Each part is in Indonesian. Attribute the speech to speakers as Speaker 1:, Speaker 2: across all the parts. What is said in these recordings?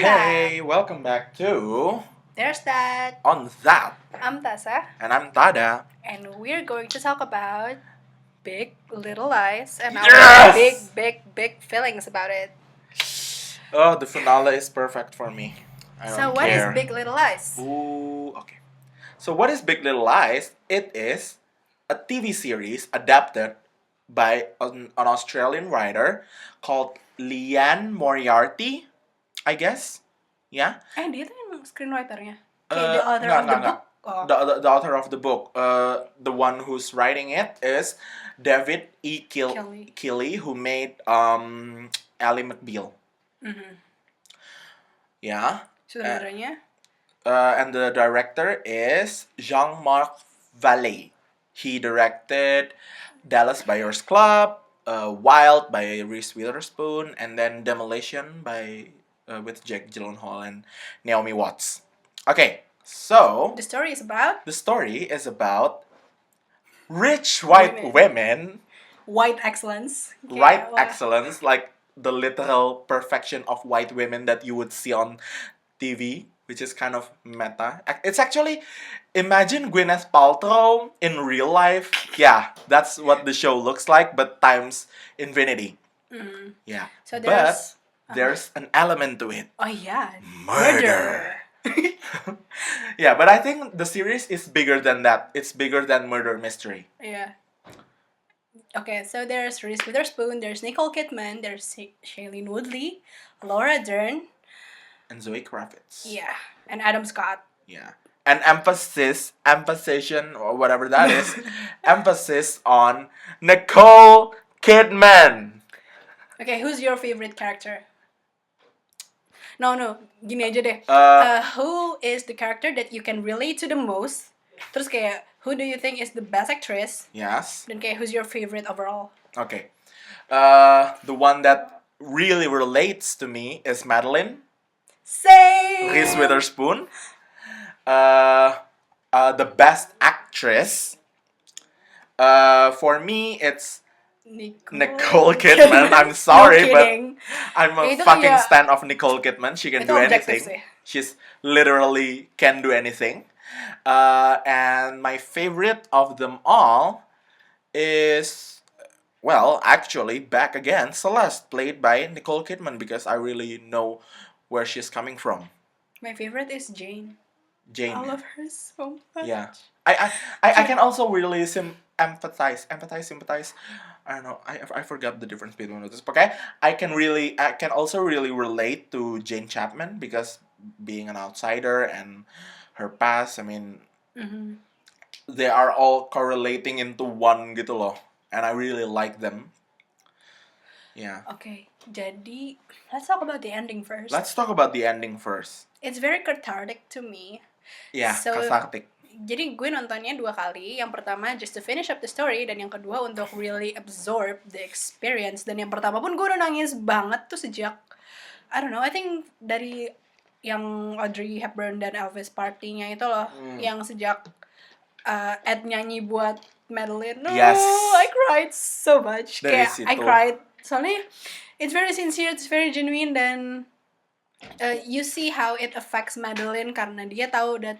Speaker 1: Hey, welcome back to
Speaker 2: There's that.
Speaker 1: On That.
Speaker 2: I'm Tessa,
Speaker 1: And I'm Tada.
Speaker 2: and we're going to talk about Big Little Lies and our
Speaker 1: Yes!
Speaker 2: big feelings about it.
Speaker 1: Oh, the finale is perfect for me. I don't
Speaker 2: So, what is
Speaker 1: care.
Speaker 2: Big Little Lies?
Speaker 1: Ooh, okay. So, what is Big Little Lies? It is a TV series adapted by an Australian writer called Leanne Moriarty, I guess. Yeah?
Speaker 2: Dia tuh yang screenwriternya. The author
Speaker 1: Enggak,
Speaker 2: of the
Speaker 1: enggak.
Speaker 2: book. Oh.
Speaker 1: The author of the book. The one who's writing it is David E. Keeley, who made Ally McBeal.
Speaker 2: Mhm.
Speaker 1: Yeah.
Speaker 2: Sutradaranya?
Speaker 1: And the director is Jean-Marc Vallée. He directed Dallas Buyers Club, Wild by Reese Witherspoon, and then Demolition by with Jake Gyllenhaal and Naomi Watts. Okay, so
Speaker 2: The story is about
Speaker 1: rich white women.
Speaker 2: White excellence.
Speaker 1: Excellence, like the literal perfection of white women that you would see on TV, which is kind of meta. It's actually, imagine Gwyneth Paltrow in real life. Yeah, that's what the show looks like, but times infinity.
Speaker 2: Mm.
Speaker 1: Yeah.
Speaker 2: So
Speaker 1: there's an element to it.
Speaker 2: Oh yeah.
Speaker 1: Murder. Yeah, but I think the series is bigger than that. It's bigger than Murder Mystery.
Speaker 2: Yeah. Okay, so there's Reese Witherspoon, there's Nicole Kidman, there's Shailene Woodley, Laura Dern,
Speaker 1: and Zoe Kravitz.
Speaker 2: Yeah, and Adam Scott.
Speaker 1: Yeah. And emphasis or whatever that is, emphasis on Nicole Kidman.
Speaker 2: Okay, who's your favorite character? No, gini aja deh. Who is the character that you can relate to the most? Terus kayak, who do you think is the best actress?
Speaker 1: Yes.
Speaker 2: Dan kayak, who's your favorite overall?
Speaker 1: Okay. The one that really relates to me is Madeline.
Speaker 2: Same!
Speaker 1: Reese Witherspoon. The best actress. For me, it's Nicole Kidman. I'm sorry,
Speaker 2: no
Speaker 1: but I'm a fucking stan of Nicole Kidman. She can do anything. She's literally can do anything. And my favorite of them all is, well, actually, back again, Celeste, played by Nicole Kidman, because I really know where she's coming from.
Speaker 2: My favorite is Jane. I love her so much.
Speaker 1: Yeah. I can also really sympathize. I don't know. I forgot the difference between those. Okay, I can also really relate to Jane Chapman, because being an outsider and her past, I mean, they are all correlating into one gitu loh, and I really like them. Yeah.
Speaker 2: Okay, jadi let's talk about the ending first.
Speaker 1: It's
Speaker 2: very cathartic to me.
Speaker 1: Yeah, cathartic.
Speaker 2: Jadi gue nontonnya 2 kali. Yang pertama just to finish up the story, dan yang kedua untuk really absorb the experience. Dan yang pertama pun gue udah nangis banget tuh sejak, I don't know, I think dari yang Audrey Hepburn dan Elvis party-nya itu loh, yang sejak Ed nyanyi buat Madeline.
Speaker 1: Yes.
Speaker 2: I cried so much. I cried. Soalnya it's very sincere, it's very genuine, dan you see how it affects Madeline karena dia tahu that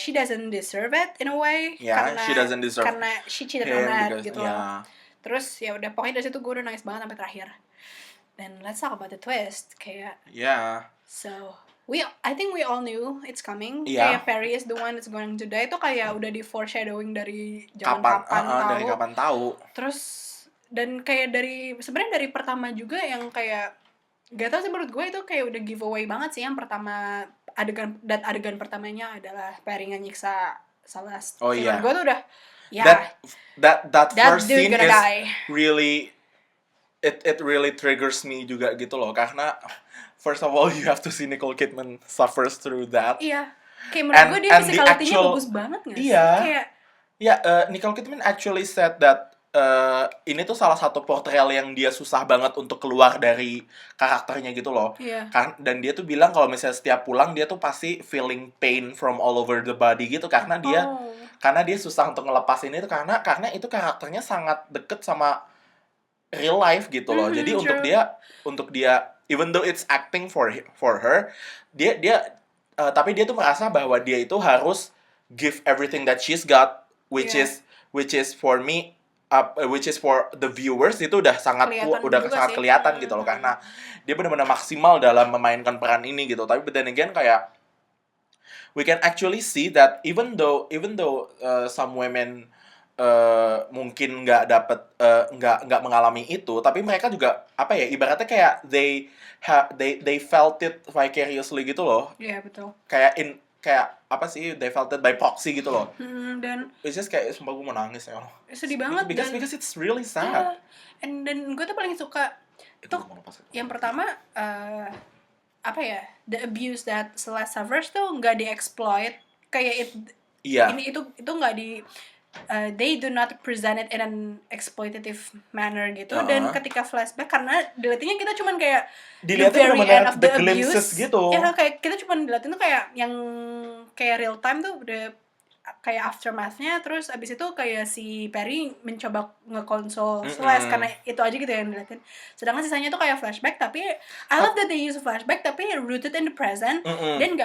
Speaker 2: she doesn't deserve it in a way.
Speaker 1: Yeah, she doesn't deserve
Speaker 2: karena she cheated on Ed gitu
Speaker 1: loh.
Speaker 2: Terus ya udah, pokoknya dari situ gue udah nangis banget sampai terakhir. Then let's talk about the twist. Kayak,
Speaker 1: yeah.
Speaker 2: So I think we all knew it's coming.
Speaker 1: Yeah.
Speaker 2: Kayak Perry is the one that's going to die. Itu kayak udah di foreshadowing dari kapan
Speaker 1: tahu.
Speaker 2: Terus dan kayak sebenarnya dari pertama juga yang kayak, gak tau sih, menurut gue itu kayak udah giveaway banget sih. Yang pertama adegan pertamanya adalah Perry nyiksa Celeste.
Speaker 1: Oh iya.
Speaker 2: Gue tuh udah,
Speaker 1: that first scene is
Speaker 2: die.
Speaker 1: Really, it really triggers me juga gitu loh, karena first of all you have to see Nicole Kidman suffers through that.
Speaker 2: Iya. Kayak menurut gue dia physicality-nya bagus banget gak sih?
Speaker 1: Iya. Nicole Kidman actually said that ini tuh salah satu portrayal yang dia susah banget untuk keluar dari karakternya gitu loh.
Speaker 2: Yeah.
Speaker 1: Dan dia tuh bilang kalau misalnya setiap pulang dia tuh pasti feeling pain from all over the body gitu, karena dia susah untuk ngelepasin itu, karena itu karakternya sangat deket sama real life gitu loh. Jadi
Speaker 2: true.
Speaker 1: untuk dia even though it's acting for her, dia dia tapi dia tuh merasa bahwa dia itu harus give everything that she's got, which
Speaker 2: Yeah.
Speaker 1: is for me, which is for the viewers itu udah sangat
Speaker 2: Kelihatan
Speaker 1: udah
Speaker 2: juga
Speaker 1: sangat
Speaker 2: sih.
Speaker 1: kelihatan gitu loh, karena dia benar-benar maksimal dalam memainkan peran ini gitu. Tapi but then again kayak we can actually see that even though some women mungkin nggak dapet nggak mengalami itu, tapi mereka juga apa ya, ibaratnya kayak they felt it vicariously gitu loh,
Speaker 2: Iya, betul.
Speaker 1: kayak apa sih, they felt it by proxy gitu loh.
Speaker 2: Dan
Speaker 1: It's just kayak sumpah gue mau nangis ya Allah.
Speaker 2: sedih banget
Speaker 1: Because it's really sad.
Speaker 2: Yeah. And dan gue tuh paling suka
Speaker 1: Itu
Speaker 2: tuh
Speaker 1: mau lepas.
Speaker 2: yang pertama apa ya, the abuse that Celeste suffers tuh nggak di-exploit kayak
Speaker 1: Iya.
Speaker 2: itu nggak di they do not present it in an exploitative manner gitu. Dan ketika flashback, karena dilihatnya kita cuman kayak
Speaker 1: Dilihatnya
Speaker 2: the very
Speaker 1: benar-benar
Speaker 2: end of
Speaker 1: the
Speaker 2: the
Speaker 1: glimpses
Speaker 2: abuse
Speaker 1: gitu.
Speaker 2: ya, kayak kita cuman dilihatin tuh kayak yang kayak real time tuh udah kayak aftermath-nya. Terus abis itu kayak si Perry mencoba ngekonsol Celeste karena itu aja gitu yang dilihatin. Sedangkan sisanya tuh kayak flashback, tapi I love that they use flashback tapi rooted in the present. Dan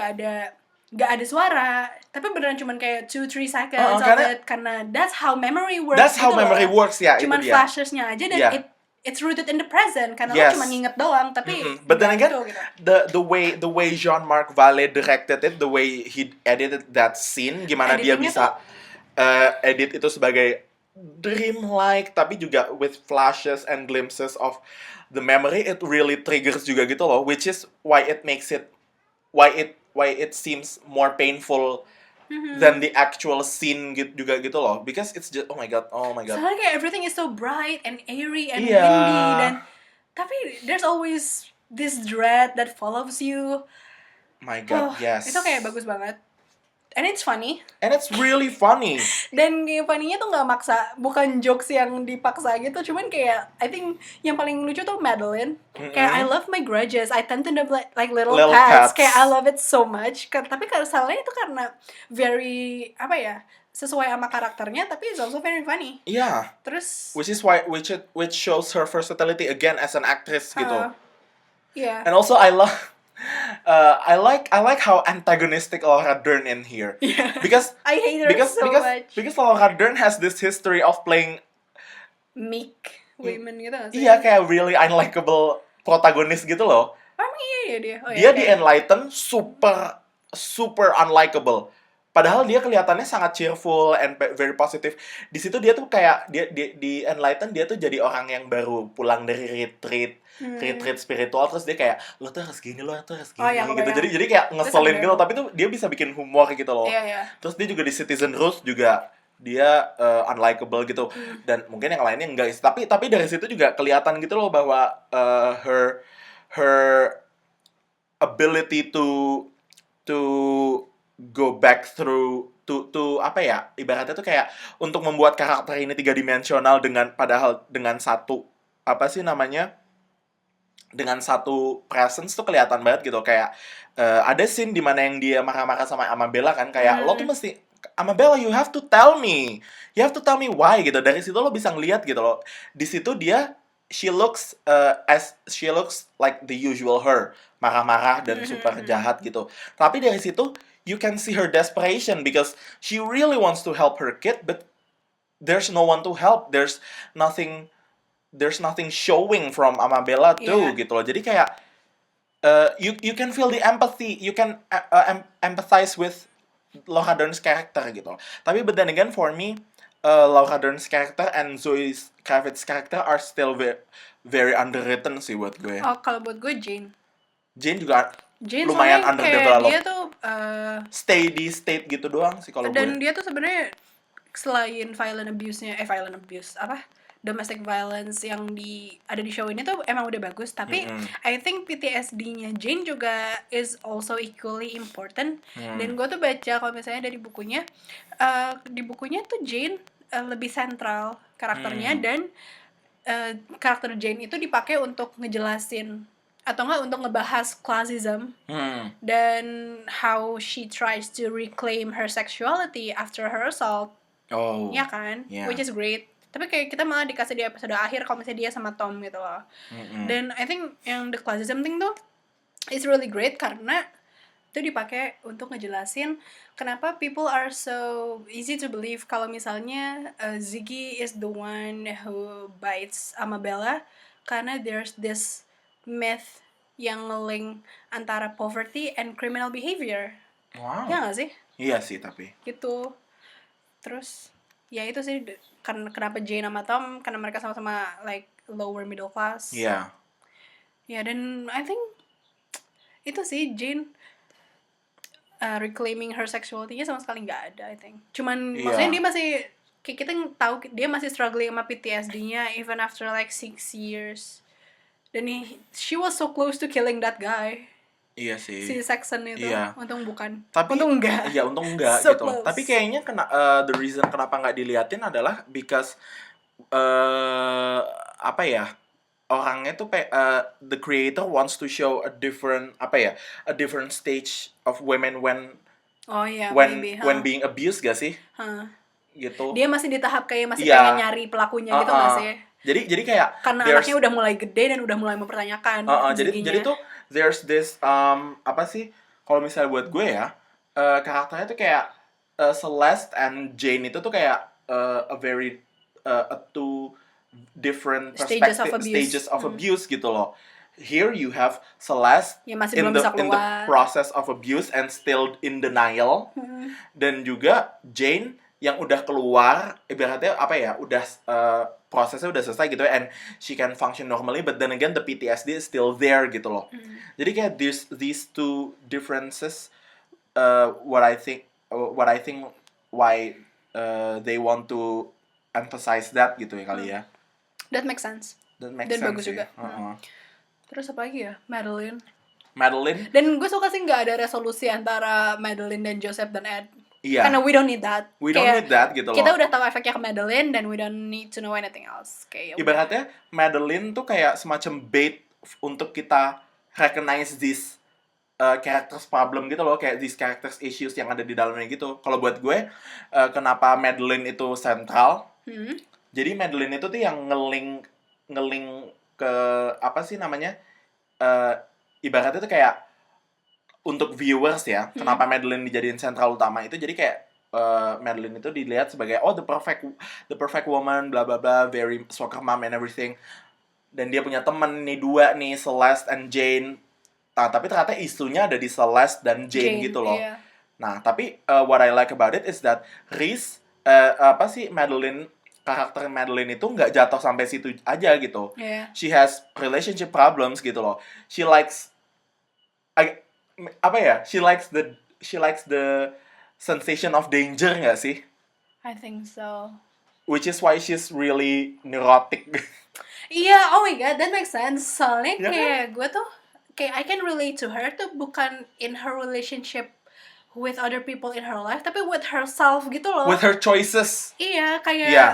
Speaker 2: gak ada suara, tapi beneran cuman kayak 2-3 seconds of it, karena that's how memory works.
Speaker 1: That's how memory works ya.
Speaker 2: Cuman
Speaker 1: itu dia.
Speaker 2: flashes-nya aja dan it's rooted in the present karena lo cuma nginget doang, tapi
Speaker 1: but then again
Speaker 2: gitu.
Speaker 1: the way Jean-Marc Vallée directed it, the way he edited that scene, gimana dia bisa edit itu sebagai dreamlike tapi juga with flashes and glimpses of the memory, it really triggers juga gitu loh, which is why it makes it why it seems more painful than the actual scene juga gitu loh, because it's just oh my god.
Speaker 2: Soalnya kayak everything is so bright and airy and
Speaker 1: Iya.
Speaker 2: windy, dan tapi there's always this dread that follows you.
Speaker 1: My god, yes.
Speaker 2: Itu kayak bagus banget. And it's funny.
Speaker 1: And it's really funny.
Speaker 2: Dan kayak funny-nya tuh gak maksa, bukan jokes yang dipaksa gitu, cuman kayak I think yang paling lucu tuh Madeline. Kayak I love my grudges, I tend to have like little pets. Kayak I love it so much. Tapi salahnya itu karena very apa ya, sesuai sama karakternya, tapi it's also very funny.
Speaker 1: Yeah.
Speaker 2: Terus
Speaker 1: which shows her versatility again as an actress gitu.
Speaker 2: Yeah.
Speaker 1: And also I love I like how antagonistic Laura Dern in here.
Speaker 2: Yeah.
Speaker 1: Because
Speaker 2: I hate her so much.
Speaker 1: Because Laura Dern has this history of playing
Speaker 2: meek women gitu gak sih?
Speaker 1: Iya, kayak really unlikable protagonis gitu loh.
Speaker 2: Emang iya dia?
Speaker 1: Dia di Enlighten super unlikable. Padahal dia kelihatannya sangat cheerful and very positive. Di situ dia tuh kayak dia di Enlighten dia tuh jadi orang yang baru pulang dari retreat spiritual, terus dia kayak lo tuh harus gini gitu. Jadi kayak ngeselin gitu, tapi tuh dia bisa bikin humor gitu loh.
Speaker 2: Iya.
Speaker 1: Terus dia juga di Citizen Ruth juga dia unlikable gitu. Dan mungkin yang lainnya enggak. Tapi dari situ juga kelihatan gitu loh bahwa her ability to go back through to apa ya, ibaratnya tuh kayak untuk membuat karakter ini 3-dimensional dengan satu apa sih namanya, dengan satu presence tuh kelihatan banget gitu. Kayak ada scene di mana yang dia marah-marah sama Amabella kan, kayak lo tuh mesti, Amabella, you have to tell me why gitu. Dari situ lo bisa ngeliat gitu loh. Di situ dia she looks like the usual her, marah-marah dan super jahat gitu. Tapi dari situ you can see her desperation because she really wants to help her kid, but there's no one to help. There's nothing showing from Amabella too, gitu loh. Jadi kayak you can feel the empathy, you can empathize with Laura Dern's character gitu loh. Tapi but then again for me, Laura Dern's character and Zoe Kravitz's character are still very underwritten sih buat gue.
Speaker 2: Oh, kalau buat gue Jane
Speaker 1: juga lumayan underdeveloped.
Speaker 2: Dia tuh
Speaker 1: stay di state gitu doang sih kalau gue.
Speaker 2: Dan dia tuh sebenarnya selain domestic violence yang ada di show ini tuh emang udah bagus, tapi I think PTSD-nya Jane juga is also equally important. Dan gue tuh baca kalau misalnya dari bukunya, di bukunya tuh Jane lebih sentral karakternya, dan karakter Jane itu dipakai untuk ngejelasin atau enggak untuk ngebahas classism dan how she tries to reclaim her sexuality after her assault. Ya kan? Yeah. Which is great. Tapi kayak kita malah dikasih di episode akhir kalau misalnya dia sama Tom gitu loh. Dan I think yang the classism thing tuh is really great karena itu dipakai untuk ngejelasin kenapa people are so easy to believe kalau misalnya Ziggy is the one who bites sama Bella karena there's this myth yang nge-link antara poverty and criminal behavior.
Speaker 1: Wow.
Speaker 2: Ya nggak sih?
Speaker 1: Iya sih tapi.
Speaker 2: Gitu. Terus ya itu sih karena kenapa Jane sama Tom karena mereka sama-sama like lower middle class.
Speaker 1: Iya.
Speaker 2: Ya dan I think itu sih Jane reclaiming her sexuality-nya sama sekali nggak ada I think. Cuman
Speaker 1: Iya.
Speaker 2: maksudnya dia masih kayak kita tahu dia masih struggling sama PTSD-nya even after like 6 years. Dan she was so close to killing that guy.
Speaker 1: Iya sih.
Speaker 2: Si Saxon itu.
Speaker 1: Iya.
Speaker 2: Untung bukan.
Speaker 1: Tapi
Speaker 2: untung enggak.
Speaker 1: Iya, untung enggak
Speaker 2: So
Speaker 1: gitu.
Speaker 2: close.
Speaker 1: Tapi kayaknya the reason kenapa nggak diliatin adalah because apa ya? Orangnya tuh the creator wants to show a different a different stage of women when
Speaker 2: Oh iya,
Speaker 1: when
Speaker 2: maybe.
Speaker 1: when being abused gak sih? Gitu.
Speaker 2: Dia masih di tahap kayak masih
Speaker 1: Iya.
Speaker 2: pengen nyari pelakunya gitu nggak sih?
Speaker 1: Jadi kayak
Speaker 2: Karena
Speaker 1: there's-
Speaker 2: anaknya udah mulai gede dan udah mulai mempertanyakan
Speaker 1: jadi
Speaker 2: Ziggy-nya.
Speaker 1: tuh there's this apa sih kalau misalnya buat gue ya karakternya tuh kayak Celeste and Jane itu tuh kayak a very two different
Speaker 2: Stages of
Speaker 1: stages of
Speaker 2: abuse.
Speaker 1: abuse gitu loh. Here you have Celeste
Speaker 2: Ya, masih
Speaker 1: in
Speaker 2: belum
Speaker 1: the
Speaker 2: bisa
Speaker 1: in the
Speaker 2: keluar.
Speaker 1: process of abuse and still in denial, dan juga Jane yang udah keluar ibaratnya udah prosesnya udah selesai gitu and she can function normally, but then again the PTSD is still there gitu loh. Jadi kayak these two differences what I think why they want to emphasize that gitu ya kali ya.
Speaker 2: That makes sense.
Speaker 1: That makes
Speaker 2: Dan
Speaker 1: sense
Speaker 2: bagus
Speaker 1: sih.
Speaker 2: juga. Terus apa lagi ya? Madeline. Dan gue suka sih nggak ada resolusi antara Madeline dan Joseph dan Ed.
Speaker 1: Iya.
Speaker 2: Karena we don't need that.
Speaker 1: We don't need that gitu loh.
Speaker 2: Kita udah tahu efeknya ke Madeline dan we don't need to know anything else. Kayak
Speaker 1: Ibaratnya Madeline tuh kayak semacam bait untuk kita recognize this characters problem gitu loh, kayak these characters issues yang ada di dalamnya gitu. Kalau buat gue kenapa Madeline itu sentral? Jadi Madeline itu tuh yang ngeling ke apa sih namanya? Ibaratnya tuh kayak untuk viewers ya, kenapa Madeline dijadiin sentral utama itu jadi kayak Madeline itu dilihat sebagai the perfect woman, bla bla bla, very soccer mom and everything. Dan dia punya temen nih dua nih, Celeste and Jane. Nah, tapi ternyata isunya ada di Celeste dan Jane gitu loh.
Speaker 2: Iya.
Speaker 1: Nah, tapi what I like about it is that Reese karakter Madeline itu nggak jatuh sampai situ aja gitu.
Speaker 2: Iya.
Speaker 1: She has relationship problems gitu loh. She likes she likes the sensation of danger nggak sih?
Speaker 2: I think so.
Speaker 1: Which is why she's really neurotic.
Speaker 2: Iya, oh my god, that makes sense. Soalnya
Speaker 1: Ya kan?
Speaker 2: kayak gue tuh kayak I can relate to her tuh bukan in her relationship with other people in her life, tapi with herself gitu loh.
Speaker 1: With her choices.
Speaker 2: Iya, kayak
Speaker 1: Yeah.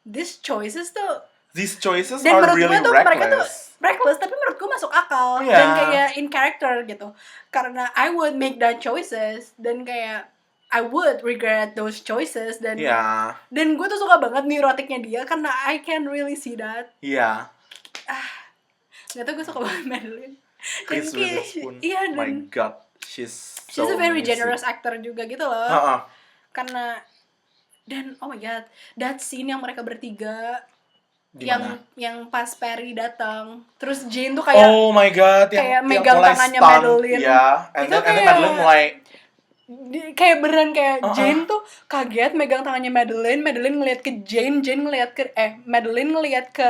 Speaker 2: these choices tuh
Speaker 1: These choices
Speaker 2: dan
Speaker 1: are
Speaker 2: menurut
Speaker 1: really
Speaker 2: gue tuh mereka tuh
Speaker 1: reckless.
Speaker 2: reckless, tapi menurut gue masuk akal
Speaker 1: Iya.
Speaker 2: dan kayak in character gitu. Karena I would make that choices dan kayak I would regret those choices dan
Speaker 1: Iya.
Speaker 2: dan gue tuh suka banget neurotiknya dia karena I can really see that.
Speaker 1: Iya.
Speaker 2: Gak tau gue suka banget Madeline.
Speaker 1: Reese
Speaker 2: kayak-
Speaker 1: Witherspoon.
Speaker 2: Iya,
Speaker 1: My
Speaker 2: dan
Speaker 1: God, she's
Speaker 2: she's
Speaker 1: so
Speaker 2: a very
Speaker 1: amazing.
Speaker 2: generous actor juga gitu loh.
Speaker 1: Uh-uh.
Speaker 2: Karena dan oh my god, that scene yang mereka bertiga
Speaker 1: Gimana?
Speaker 2: yang pas Perry datang, terus Jane tuh kayak
Speaker 1: Oh my God,
Speaker 2: kayak
Speaker 1: yang
Speaker 2: megang
Speaker 1: mulai
Speaker 2: tangannya
Speaker 1: stunned.
Speaker 2: Madeline.
Speaker 1: Iya, and
Speaker 2: Itu
Speaker 1: then
Speaker 2: kayak-
Speaker 1: Madeline mulai
Speaker 2: kayak beneran kayak
Speaker 1: Uh-uh.
Speaker 2: Jane tuh kaget megang tangannya Madeline ngeliat ke Jane ngeliat ke Madeline ngeliat ke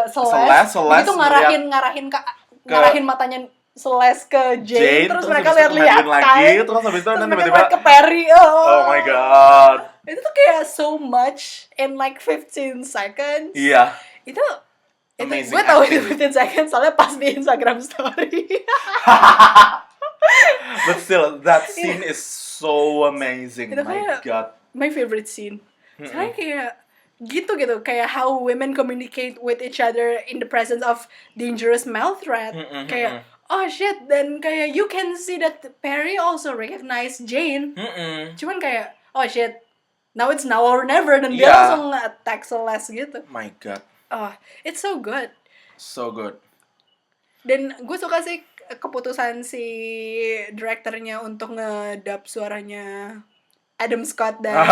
Speaker 1: Celeste
Speaker 2: itu ngarahin matanya Celeste ke Jane, terus mereka
Speaker 1: habis itu ke
Speaker 2: lihat-lihat
Speaker 1: Madeline lagi, terus habis itu
Speaker 2: terus
Speaker 1: dan
Speaker 2: mereka
Speaker 1: tiba-tiba
Speaker 2: ngeliat ke Perry.
Speaker 1: oh my God.
Speaker 2: Itu tuh kayak so much in like 15 seconds.
Speaker 1: Iya.
Speaker 2: Itu
Speaker 1: Amazing
Speaker 2: gue tahu itu
Speaker 1: acting.
Speaker 2: 15 seconds soalnya pas di Instagram story.
Speaker 1: But still, that scene is so amazing.
Speaker 2: Itu
Speaker 1: My
Speaker 2: kayak-
Speaker 1: God.
Speaker 2: My favorite scene. Soalnya kayak gitu kayak how women communicate with each other in the presence of dangerous male threat. Kayak oh shit, dan kayak you can see that Perry also recognize Jane. Cuman kayak oh shit, now it's now or never, dan dia
Speaker 1: Iya.
Speaker 2: langsung attack Celeste gitu.
Speaker 1: My God,
Speaker 2: Oh, it's so good.
Speaker 1: so good.
Speaker 2: Dan gue suka sih keputusan si direkturnya untuk ngedub suaranya Adam Scott dan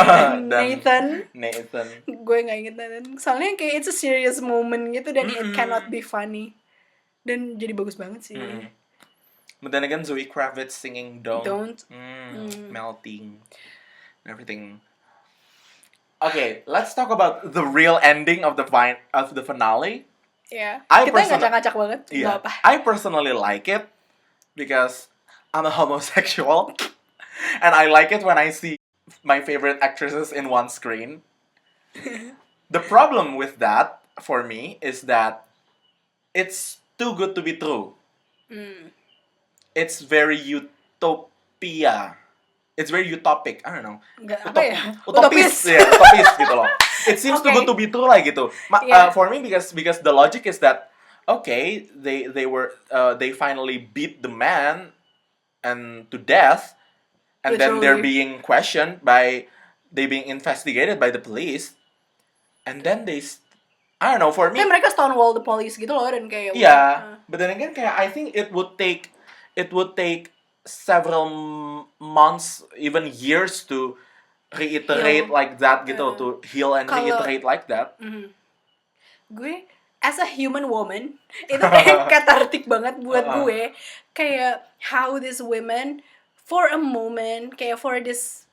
Speaker 2: Nathan. Gue nggak inget Nathan. Soalnya kayak it's a serious moment gitu dan it cannot be funny. Dan jadi bagus banget sih.
Speaker 1: But then again, Zoe Kravitz singing Don't.
Speaker 2: Don't.
Speaker 1: Melting. Everything. Okay, let's talk about the real ending of the finale.
Speaker 2: Ya,
Speaker 1: I
Speaker 2: kita
Speaker 1: personally-
Speaker 2: ngacak-ngacak banget. Nggak
Speaker 1: Yeah,
Speaker 2: apa.
Speaker 1: I personally like it because I'm a homosexual, and I like it when I see my favorite actresses in one screen. The problem with that for me is that it's too good to be true. It's very utopia. It's very utopic. I don't know.
Speaker 2: Nggak, apa ya?
Speaker 1: Utopis. Yeah, utopis gitu loh. It seems too
Speaker 2: Okay.
Speaker 1: good to be true lah gitu.
Speaker 2: Yeah.
Speaker 1: For me because the logic is that okay, they finally beat the man and to death, and then they're
Speaker 2: Literally.
Speaker 1: being questioned they being investigated by the police, and then I don't know, for me.
Speaker 2: Kayak mereka stonewall the police gitu loh, dan kayak
Speaker 1: Yeah, but then again, kayak I think it would take several months, even years to reiterate
Speaker 2: Heal.
Speaker 1: like that gitu, to heal and
Speaker 2: Kalau-
Speaker 1: reiterate like that.
Speaker 2: gue as a human woman itu kayak cathartic banget buat gue, kayak how these women for a moment, kayak for this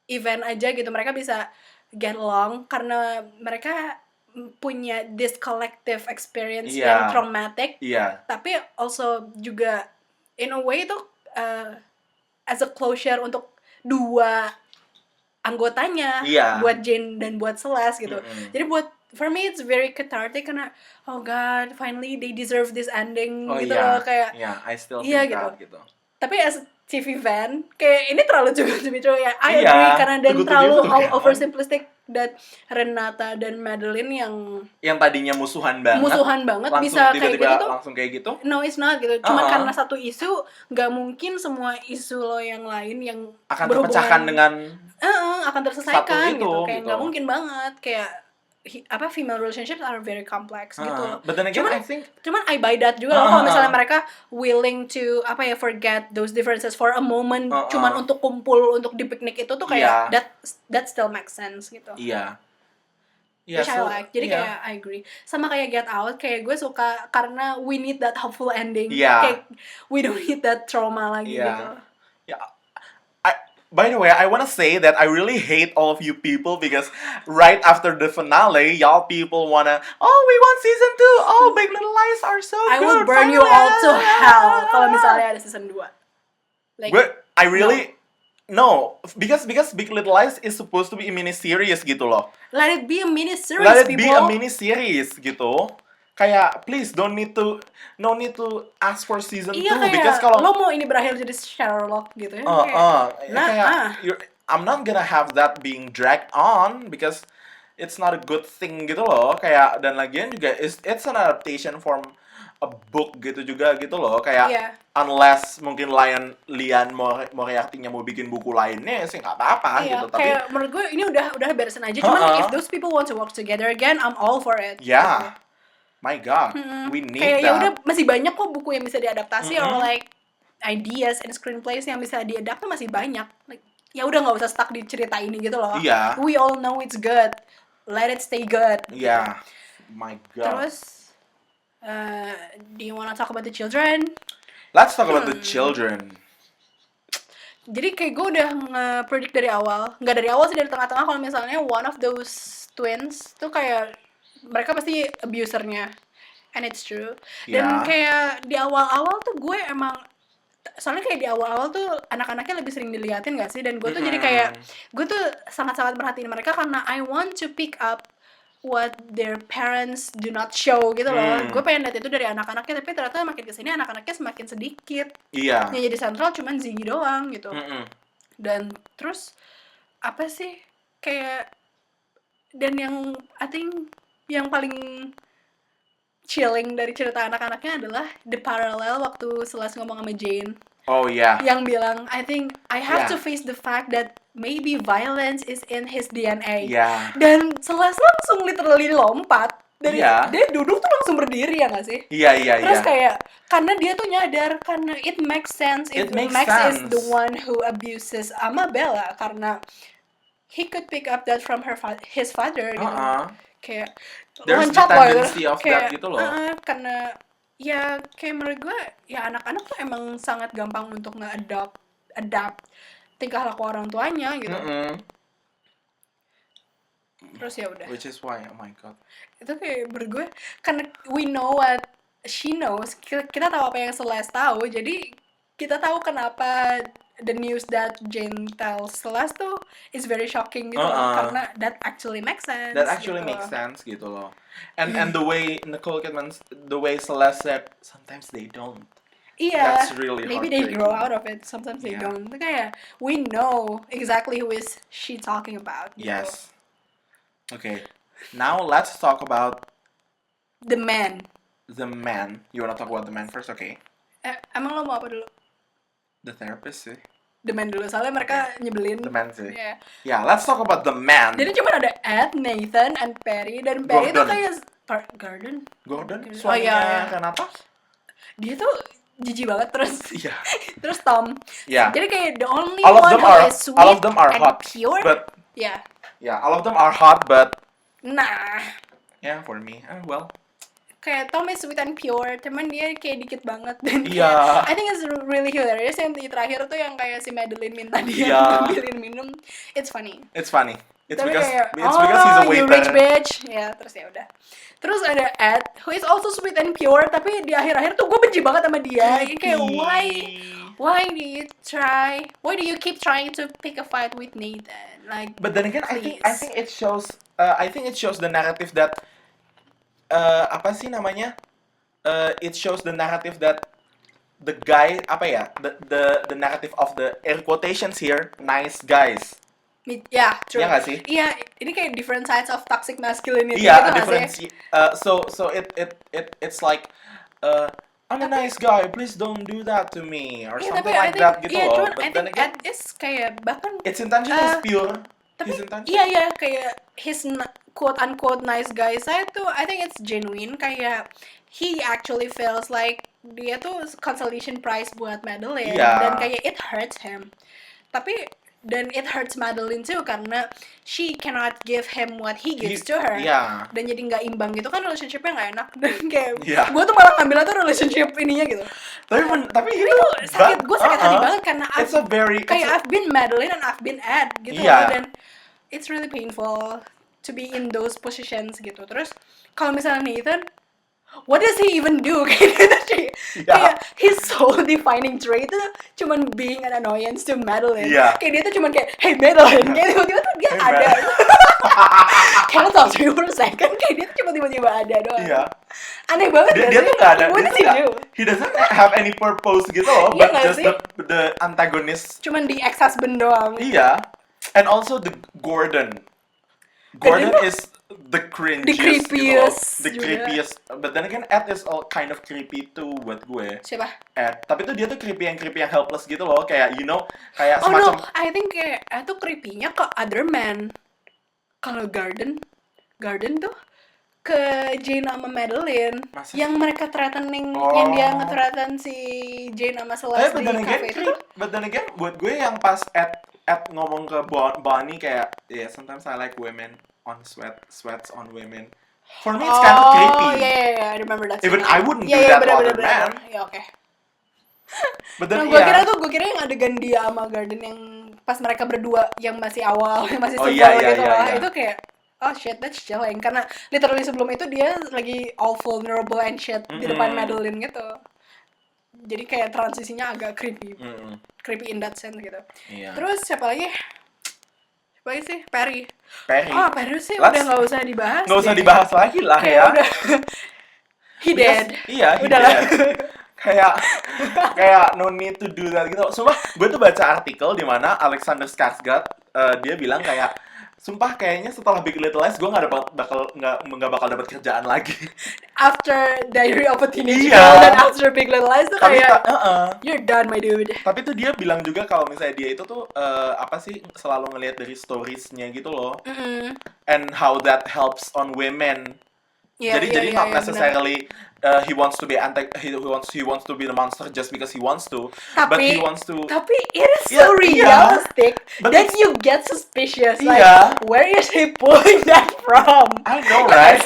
Speaker 2: event aja gitu, mereka bisa get along karena mereka punya this collective experience yang
Speaker 1: Yeah.
Speaker 2: traumatic,
Speaker 1: Iya,
Speaker 2: tapi also juga in a way itu as a closure untuk dua anggotanya,
Speaker 1: Iya.
Speaker 2: buat Jane dan buat Celeste gitu.
Speaker 1: Mm-mm.
Speaker 2: Jadi for me it's very cathartic karena oh god, finally they deserve this ending
Speaker 1: oh
Speaker 2: gitu
Speaker 1: iya,
Speaker 2: loh, kayak
Speaker 1: yeah, I still
Speaker 2: Iya,
Speaker 1: think
Speaker 2: gitu.
Speaker 1: that gitu.
Speaker 2: tapi as a TV fan kayak ini terlalu juga ya. I
Speaker 1: Iya,
Speaker 2: agree karena dan
Speaker 1: too good to be
Speaker 2: terlalu
Speaker 1: true, kan?
Speaker 2: oversimplistic, dan Renata dan Madeline yang
Speaker 1: Yang tadinya musuhan banget, langsung
Speaker 2: bisa kayak
Speaker 1: tiba-tiba
Speaker 2: gitu tuh.
Speaker 1: langsung kayak gitu.
Speaker 2: No, it's not gitu. Cuman
Speaker 1: Uh-uh.
Speaker 2: karena satu isu, nggak mungkin semua isu lo yang lain yang
Speaker 1: Akan
Speaker 2: berhubungan-
Speaker 1: terpecahkan dengan
Speaker 2: akan terselesaikan
Speaker 1: satu itu,
Speaker 2: gitu. Kayak
Speaker 1: gitu.
Speaker 2: nggak mungkin banget. Kayak female relationships are very complex gitu.
Speaker 1: But then again,
Speaker 2: Cuman-
Speaker 1: I think
Speaker 2: Cuman I buy that juga loh kalau misalnya mereka willing to forget those differences for a moment, cuman untuk kumpul untuk di piknik itu tuh kayak that still makes sense gitu.
Speaker 1: iya.
Speaker 2: Which I
Speaker 1: so,
Speaker 2: like. Jadi
Speaker 1: iya.
Speaker 2: kayak I agree. Sama kayak Get Out, kayak gue suka karena we need that hopeful ending.
Speaker 1: Iya.
Speaker 2: Kayak we don't need that trauma lagi
Speaker 1: Iya.
Speaker 2: gitu.
Speaker 1: Yeah. By the way, I want to say that I really hate all of you people because right after the finale, y'all people wanna, oh, we want season 2. Oh, Big Little Lies are so
Speaker 2: I
Speaker 1: good.
Speaker 2: will burn you all to hell kalau misalnya ada season 2. Like,
Speaker 1: I really no, because Big Little Lies is supposed to be a mini series gitu loh.
Speaker 2: let it be a mini series,
Speaker 1: Let it
Speaker 2: people.
Speaker 1: be a mini series gitu. Kayak please no need to ask for season 2
Speaker 2: Iya, kayak
Speaker 1: because kalau
Speaker 2: lo mau ini berakhir jadi Sherlock gitu ya. Kayak,
Speaker 1: I'm not gonna have that being dragged on because it's not a good thing gitu loh. Kayak dan lagian juga it's an adaptation from a book gitu juga gitu loh. Kayak
Speaker 2: Iya.
Speaker 1: unless mungkin Lian Moriarty-nya mau bikin buku lainnya sih nggak apa-apa
Speaker 2: iya,
Speaker 1: gitu. Tapi
Speaker 2: kayak menurut gue ini udah beresin aja. Cuman if those people want to work together again, I'm all for it.
Speaker 1: yeah, my God, we need
Speaker 2: Kayak ya udah
Speaker 1: that.
Speaker 2: masih banyak kok buku yang bisa diadaptasi, or like ideas and screenplays yang bisa diadapt tuh masih banyak. Like ya udah nggak usah stuck di cerita ini gitu loh.
Speaker 1: Iya.
Speaker 2: We all know it's good. Let it stay good.
Speaker 1: Yeah, my God.
Speaker 2: Terus, do you wanna talk about the children?
Speaker 1: Let's talk about the children.
Speaker 2: Jadi kayak gue udah nge-predict dari awal. Nggak dari awal sih, dari tengah-tengah, kalau misalnya one of those twins tuh kayak mereka pasti abusernya. And it's true. Dan
Speaker 1: Yeah.
Speaker 2: kayak di awal-awal tuh gue emang, soalnya kayak di awal-awal tuh anak-anaknya lebih sering diliatin gak sih? Dan gue tuh jadi kayak, gue tuh sangat-sangat merhatiin mereka karena I want to pick up what their parents do not show gitu loh. Gue pengen lihat itu dari anak-anaknya, tapi ternyata makin kesini anak-anaknya semakin sedikit.
Speaker 1: Iya.
Speaker 2: Yang jadi sentral cuman Ziggy doang gitu. Dan terus apa sih kayak, dan yang I think yang paling chilling dari cerita anak-anaknya adalah the parallel waktu Celeste ngomong sama Jane
Speaker 1: Oh yeah.
Speaker 2: yang bilang I think I have
Speaker 1: Yeah.
Speaker 2: to face the fact that maybe violence is in his DNA.
Speaker 1: Iya.
Speaker 2: Dan Celeste langsung literally lompat dari
Speaker 1: Iya.
Speaker 2: dia duduk tuh langsung berdiri ya nggak sih?
Speaker 1: Iya.
Speaker 2: Terus kayak karena dia tuh nyadar karena it makes sense if
Speaker 1: It makes
Speaker 2: Max is
Speaker 1: sense.
Speaker 2: the one who abuses Amabella karena he could pick up that from his father gitu. Kayak
Speaker 1: There's the
Speaker 2: loncat loh gitu.
Speaker 1: tendency of
Speaker 2: Kayak,
Speaker 1: that gitu loh.
Speaker 2: Karena ya kayak menurut gue ya anak-anak tuh emang sangat gampang untuk adapt tingkah laku orang tuanya gitu. Terus ya udah.
Speaker 1: Which is why, oh my god.
Speaker 2: Itu kayak menurut gue karena we know what she knows, kita tahu apa yang Celeste tahu, jadi kita tahu kenapa the news that Jane tells Celeste tuh is very shocking gitu loh, karena that actually makes sense.
Speaker 1: That actually
Speaker 2: gitu.
Speaker 1: makes sense gitu loh. And the way Nicole Kidman, the way Celeste said, sometimes they don't.
Speaker 2: Iya,
Speaker 1: That's really
Speaker 2: maybe they
Speaker 1: heartbreaking.
Speaker 2: grow out of it, sometimes they
Speaker 1: Yeah.
Speaker 2: don't. Itu kayak we know exactly who is she talking about. Gitu.
Speaker 1: Yes. Okay. Now let's talk about
Speaker 2: The man.
Speaker 1: the man. You wanna talk about the man first? Okay.
Speaker 2: Emang lo mau apa dulu?
Speaker 1: The therapist sih.
Speaker 2: The man dulu, soalnya mereka nyebelin.
Speaker 1: The man sih.
Speaker 2: Yeah.
Speaker 1: Yeah, let's talk about the man.
Speaker 2: Jadi cuma ada Ed, Nathan, and Perry. Dan Perry itu
Speaker 1: Gordon.
Speaker 2: kayak Gordon?
Speaker 1: Gordon,
Speaker 2: Oh, iya.
Speaker 1: suaminya Renata?
Speaker 2: Dia tuh jijik banget terus.
Speaker 1: Iya.
Speaker 2: Terus Tom.
Speaker 1: Yeah.
Speaker 2: Jadi kayak the only
Speaker 1: All of
Speaker 2: one
Speaker 1: them
Speaker 2: who
Speaker 1: are-
Speaker 2: is sweet
Speaker 1: all of them are
Speaker 2: and
Speaker 1: hot,
Speaker 2: pure.
Speaker 1: but-
Speaker 2: Yeah.
Speaker 1: Yeah, all of them are hot, but
Speaker 2: Nah,
Speaker 1: yeah, for me, well.
Speaker 2: kayak Tom is sweet and pure, cuman dia kayak dikit banget dan kayak,
Speaker 1: Iya.
Speaker 2: I think it's really hilarious yang di terakhir tuh yang kayak si Madeline minta dia
Speaker 1: Iya.
Speaker 2: ngambilin minum. It's funny.
Speaker 1: It's funny. It's
Speaker 2: Tapi
Speaker 1: because
Speaker 2: kayak,
Speaker 1: it's because he's a
Speaker 2: you
Speaker 1: waiter.
Speaker 2: rich bitch. Ya, terus ya udah. Terus ada Ed, who is also sweet and pure, tapi di akhir-akhir tuh gue benci banget sama dia. Kayak why do you keep trying to pick a fight with Nathan? Like,
Speaker 1: But then again,
Speaker 2: please.
Speaker 1: I think it shows. I think it shows the narrative that. Apa sih namanya? It shows the narrative that the guy apa ya? The narrative of the air quotations here, nice guys.
Speaker 2: yeah, true.
Speaker 1: Iya nggak sih?
Speaker 2: Iya, ini kayak different sides of toxic masculinity.
Speaker 1: Yeah,
Speaker 2: gitu
Speaker 1: a
Speaker 2: nggak
Speaker 1: different.
Speaker 2: sih?
Speaker 1: So it's like. I'm a nice guy. Please don't do that to me or
Speaker 2: Iya,
Speaker 1: something
Speaker 2: tapi I
Speaker 1: like
Speaker 2: think,
Speaker 1: that gitu
Speaker 2: iya,
Speaker 1: loh.
Speaker 2: cuman
Speaker 1: But
Speaker 2: I
Speaker 1: then
Speaker 2: think
Speaker 1: again,
Speaker 2: Ed is kayak bahkan
Speaker 1: its intention is pure.
Speaker 2: tapi
Speaker 1: His intention.
Speaker 2: iya kayak his quote unquote nice guy side tuh I think it's genuine, kayak he actually feels like dia tuh consolation prize buat Madeline.
Speaker 1: Iya.
Speaker 2: Dan kayak it hurts him, tapi dan it hurts Madeline too karena she cannot give him what he gives to her.
Speaker 1: Iya.
Speaker 2: Dan jadi nggak imbang gitu kan, relationshipnya nggak enak. Dan kayak
Speaker 1: Iya.
Speaker 2: gue tuh malah ngambil tuh relationship ininya gitu.
Speaker 1: Tapi
Speaker 2: Ini tuh sakit, gue sakit hati banget karena
Speaker 1: it's a very
Speaker 2: kayak I've been Madeline and I've been Ed gitu
Speaker 1: Iya.
Speaker 2: loh, dan it's really painful to be in those positions gitu. Terus kalau misalnya Nathan, what does he even do? Kayak his sole defining trait tuh cuman being an annoyance to Madeline.
Speaker 1: Iya.
Speaker 2: Kayak dia tuh cuman kayak hey Madeline, kayak tiba-tiba tuh dia
Speaker 1: Hey,
Speaker 2: ada. Can I talk to you for a second? Kayak dia tuh cuma tiba-tiba ada doang.
Speaker 1: Iya.
Speaker 2: Aneh banget
Speaker 1: Dia,
Speaker 2: gak
Speaker 1: dia
Speaker 2: sih?
Speaker 1: tuh nggak ada.
Speaker 2: What
Speaker 1: dia
Speaker 2: does
Speaker 1: tuh
Speaker 2: he
Speaker 1: nggak-
Speaker 2: do?
Speaker 1: He doesn't have any purpose gitu loh,
Speaker 2: Iya
Speaker 1: but
Speaker 2: nggak
Speaker 1: just
Speaker 2: sih?
Speaker 1: the antagonist.
Speaker 2: Cuman di ex-husband doang.
Speaker 1: Iya. And also the Gordon. Gordon
Speaker 2: tuh
Speaker 1: is the cringiest.
Speaker 2: the creepiest
Speaker 1: gitu loh. The
Speaker 2: juga.
Speaker 1: creepiest. But then again, Ed is all kind of creepy too buat gue.
Speaker 2: Siapa?
Speaker 1: Ed. Tapi tuh dia tuh creepy yang helpless gitu loh. Kayak, you know, kayak
Speaker 2: Oh
Speaker 1: semacam...
Speaker 2: no, I think kayak itu creepy-nya ke other man. Kalau Garden tuh ke Jane sama Madeline.
Speaker 1: Masa?
Speaker 2: Yang mereka threatening,
Speaker 1: Oh.
Speaker 2: yang dia nge-threaten si Jane sama Celeste
Speaker 1: But
Speaker 2: di
Speaker 1: then again,
Speaker 2: cafe itu tuh.
Speaker 1: but then again, buat gue yang pas Ed ngomong ke Bonnie kayak, yeah, sometimes I like women on sweats on women. For me, it's kind of creepy.
Speaker 2: Yeah, I remember that.
Speaker 1: Even
Speaker 2: scene.
Speaker 1: I wouldn't do that to other man.
Speaker 2: Ya oke.
Speaker 1: But
Speaker 2: Nah,
Speaker 1: then,
Speaker 2: gue kira yang adegan dia sama Garden yang pas mereka berdua yang masih awal, yang masih
Speaker 1: Oh,
Speaker 2: single
Speaker 1: iya, iya,
Speaker 2: gitu
Speaker 1: iya,
Speaker 2: lah.
Speaker 1: iya.
Speaker 2: Itu kayak oh shit, that's chilling. Karena literally sebelum itu dia lagi all vulnerable and shit di depan Madeline gitu. Jadi kayak transisinya agak creepy. Creepy in that sense gitu.
Speaker 1: Iya.
Speaker 2: Terus siapa lagi? Siapa lagi sih? Perry.
Speaker 1: Perry.
Speaker 2: Oh, Perry sih
Speaker 1: Let's-
Speaker 2: udah nggak usah dibahas.
Speaker 1: Nggak usah
Speaker 2: deh.
Speaker 1: dibahas lagi lah
Speaker 2: Kayak
Speaker 1: ya.
Speaker 2: udah. He dead.
Speaker 1: Iya, he
Speaker 2: Udahlah.
Speaker 1: dead. kayak no need to do that gitu. Sumpah, gue tuh baca artikel di mana Alexander Skarsgård dia bilang kayak Sumpah kayaknya setelah Big Little Lies gue nggak bakal dapat kerjaan lagi.
Speaker 2: After Diary of a Teenage
Speaker 1: Iya.
Speaker 2: Girl dan after Big Little Lies tuh
Speaker 1: Tapi
Speaker 2: kayak you're done my dude.
Speaker 1: tapi tuh dia bilang juga kalau misalnya dia itu tuh apa sih selalu ngelihat dari storiesnya gitu loh. And how that helps on women. Jadi not necessarily he wants to be he wants to be the monster just because he wants to, but he wants to.
Speaker 2: Tapi it is so realistic that you get suspicious. Like, where is he pulling that from?
Speaker 1: I know, right?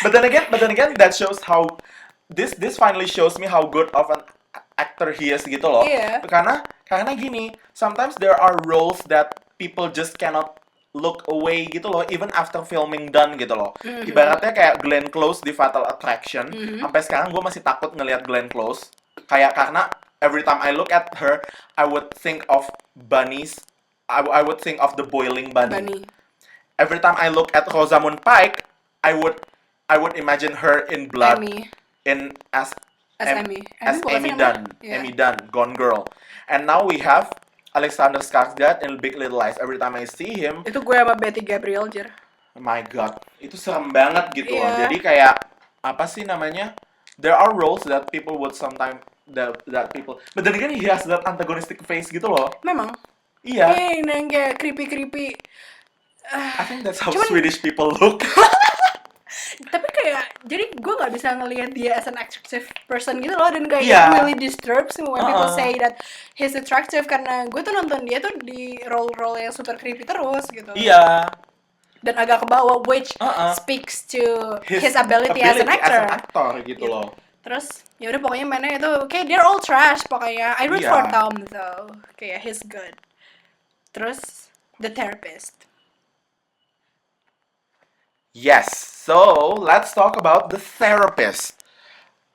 Speaker 1: But then again, that shows how this finally shows me how good of an actor he is gitu loh. Karena gini, sometimes there are roles that people just cannot look away gitu loh, even after filming done gitu loh. Ibaratnya kayak Glenn Close di Fatal Attraction. Sampai sekarang gue masih takut ngelihat Glenn Close. Kayak karena every time I look at her, I would think of bunnies. I would think of the boiling bunny. Every time I look at Rosamund Pike, I would imagine her in blood. As Amy Dunn. Amy Dunn, Gone Girl. And now we have Alexander Skarsgård in Big Little Lies. Every time I see him,
Speaker 2: itu gue sama Betty Gabriel jer.
Speaker 1: Oh my god, itu serem banget gitu loh. Jadi kayak apa sih namanya? There are roles that people would sometimes that people, but then again he has that antagonistic face gitu loh.
Speaker 2: Memang.
Speaker 1: Iya.
Speaker 2: Yang kayak creepy.
Speaker 1: I think that's how Swedish people look.
Speaker 2: Tapi kayak jadi gue nggak bisa ngelihat dia as an attractive person gitu loh, dan kayak it really disturbs me when people say that he's attractive, karena gue tuh nonton dia tuh di role yang super creepy terus gitu.
Speaker 1: Iya.
Speaker 2: Dan agak ke bawah, which speaks to his ability as an actor
Speaker 1: gitu loh.
Speaker 2: Terus ya udah pokoknya mainnya itu kayak they're all trash pokoknya. I root for Tom though. Kayak he's good. Terus The Therapist.
Speaker 1: Yes, so let's talk about The Therapist.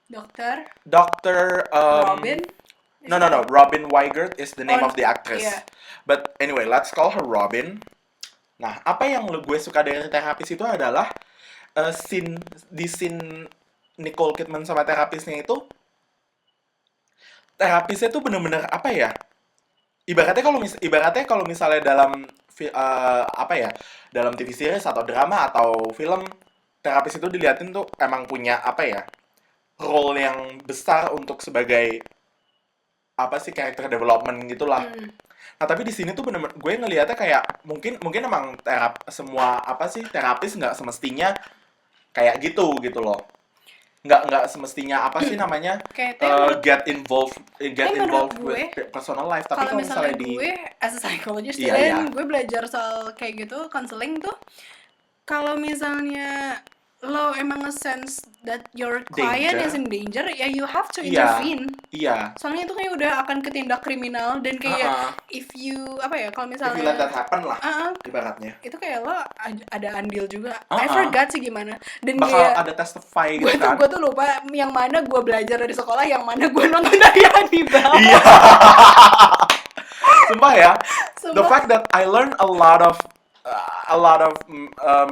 Speaker 1: Dr.
Speaker 2: Robin?
Speaker 1: No. Robin Weigert is the name of the actress. Yeah. But anyway, let's call her Robin. Nah, apa yang gue suka dari terapis itu adalah scene Nicole Kidman sama terapisnya itu, terapisnya tuh bener-bener apa ya? Ibaratnya kalau misalnya dalam dalam TV series atau drama atau film, terapis itu diliatin tuh emang punya role yang besar untuk sebagai character development gitulah. Nah tapi di sini tuh bener-bener gue ngelihatnya kayak mungkin emang terapis nggak semestinya kayak gitu loh. Nggak semestinya get involved with personal life. Tapi kalau misalnya
Speaker 2: gue as a psychologist gue belajar soal kayak gitu counseling tuh, kalau misalnya lo emang nge-sense that your client is in danger, ya you have to intervene.
Speaker 1: Iya.
Speaker 2: Soalnya itu kayak udah akan ketindak kriminal, dan kayak if you kalau misalnya
Speaker 1: if you let that happen lah, ibaratnya.
Speaker 2: Itu kayak lo ada andil juga. I forgot sih gimana. Dan
Speaker 1: bakal
Speaker 2: kayak
Speaker 1: ada testify gitu kan.
Speaker 2: Gue tuh lupa yang mana gue belajar dari sekolah, yang mana gue nonton dari Hannibal.
Speaker 1: Iya. Sumpah ya. The fact that I learned a lot of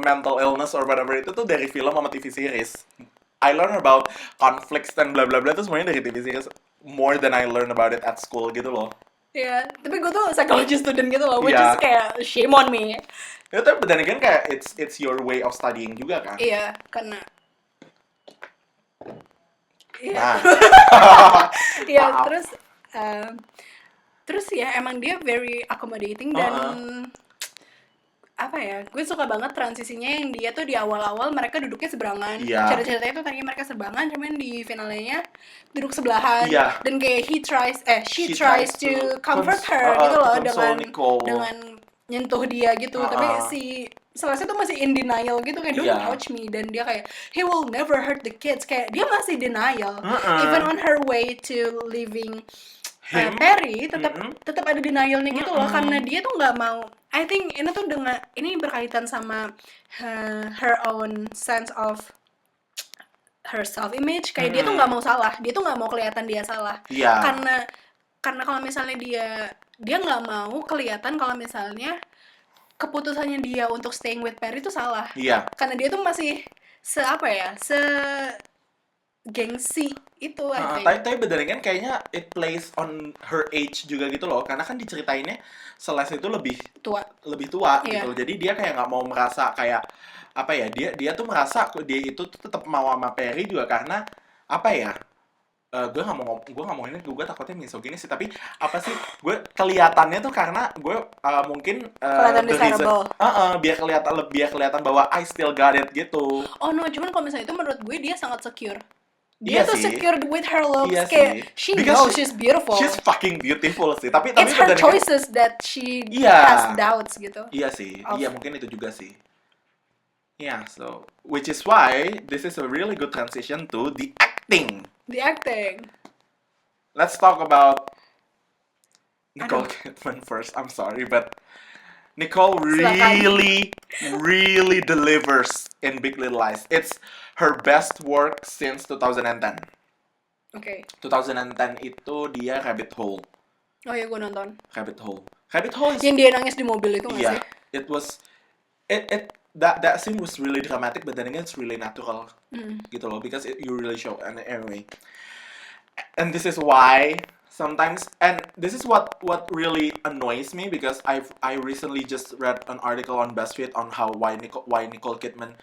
Speaker 1: mental illness or whatever itu tuh dari film sama TV series. I learn about conflicts dan bla bla bla itu semuanya dari TV series more than I learn about it at school gitu loh.
Speaker 2: Iya, tapi gue tuh psychology student gitu loh, which is kayak shame on me.
Speaker 1: Ya tapi dan again kayak it's your way of studying juga kan.
Speaker 2: Iya, karena iya, terus ya emang dia very accommodating dan gue suka banget transisinya yang dia tuh di awal-awal mereka duduknya seberangan. Cerita-ceritanya tuh tadinya mereka seberangan, cuman di finalnya duduk sebelahan. Dan kayak she tries to comfort her gitu loh, dengan nyentuh dia gitu. Tapi si Celeste tuh masih in denial gitu, kayak don't touch me, dan dia kayak he will never hurt the kids, kayak dia masih denial. Even on her way to leaving Perry tetap ada denialnya gitu loh, karena dia tuh nggak mau. I think ini berkaitan sama her own sense of her self image, kayak dia tuh nggak mau salah, dia tuh nggak mau kelihatan dia salah. Karena kalau misalnya dia nggak mau kelihatan kalau misalnya keputusannya dia untuk staying with Perry itu salah. Karena dia tuh masih gengsi itu I think.
Speaker 1: Tapi bener kan kayaknya it plays on her age juga gitu loh, karena kan diceritainnya Celeste itu lebih
Speaker 2: Tua.
Speaker 1: tua
Speaker 2: Iya.
Speaker 1: gitu loh. Jadi dia kayak nggak mau merasa kayak apa ya, dia tuh merasa dia itu tuh tetap mau sama Perry juga karena apa ya, gue nggak mau ini, gue takutnya misogini sih, tapi apa sih, gue kelihatannya tuh karena gue mungkin
Speaker 2: Kelihatan
Speaker 1: the reason
Speaker 2: desirable.
Speaker 1: biar kelihatan bahwa I still got it gitu.
Speaker 2: Oh no, cuman kalau misalnya itu menurut gue dia sangat secure.
Speaker 1: Iya
Speaker 2: Dia tuh
Speaker 1: sih.
Speaker 2: secure with her looks,
Speaker 1: Iya
Speaker 2: kayak
Speaker 1: sih.
Speaker 2: she
Speaker 1: Because
Speaker 2: knows she's beautiful.
Speaker 1: She's fucking beautiful sih. Tapi
Speaker 2: It's her
Speaker 1: bener kan-
Speaker 2: choices that she
Speaker 1: Iya.
Speaker 2: has doubts gitu.
Speaker 1: Iya sih.
Speaker 2: Of-
Speaker 1: Iya mungkin itu juga sih. Yeah, so which is why this is a really good transition to the acting.
Speaker 2: The acting.
Speaker 1: Let's talk about Nicole Kidman first. I'm sorry, but Nicole
Speaker 2: Silakan.
Speaker 1: really delivers in Big Little Lies. It's her best work since 2010.
Speaker 2: Oke.
Speaker 1: 2010 itu dia Rabbit Hole.
Speaker 2: Oh iya, gue nonton.
Speaker 1: Rabbit Hole is
Speaker 2: Yang dia nangis di mobil itu nggak
Speaker 1: yeah,
Speaker 2: sih?
Speaker 1: it was that scene was really dramatic, but then again it's really natural gitu loh, because you really show. And anyway, and this is why sometimes, and this is what really annoys me, because I recently just read an article on BuzzFeed on why Nicole Kidman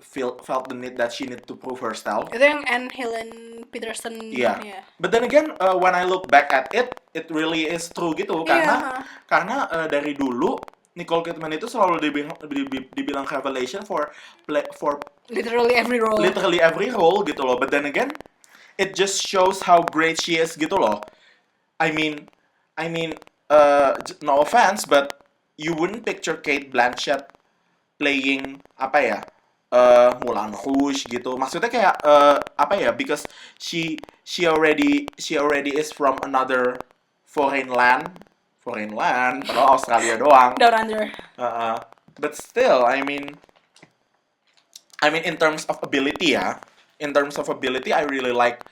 Speaker 1: felt the need that she need to prove herself.
Speaker 2: Itu yang Anne Helen Peterson.
Speaker 1: Yeah. But then again, when I look back at it, it really is true gitu, karena dari dulu Nicole Kidman itu selalu dibilang revelation for
Speaker 2: Literally every role
Speaker 1: gitu loh. But then again, it just shows how great she is gitu loh. I mean, no offense, but you wouldn't picture Kate Blanchett playing apa ya, Moulin Rouge gitu. Maksudnya kayak apa ya, because she already is from another foreign land, padahal Australia doang.
Speaker 2: Down Under.
Speaker 1: But still, I mean, in terms of ability, I really like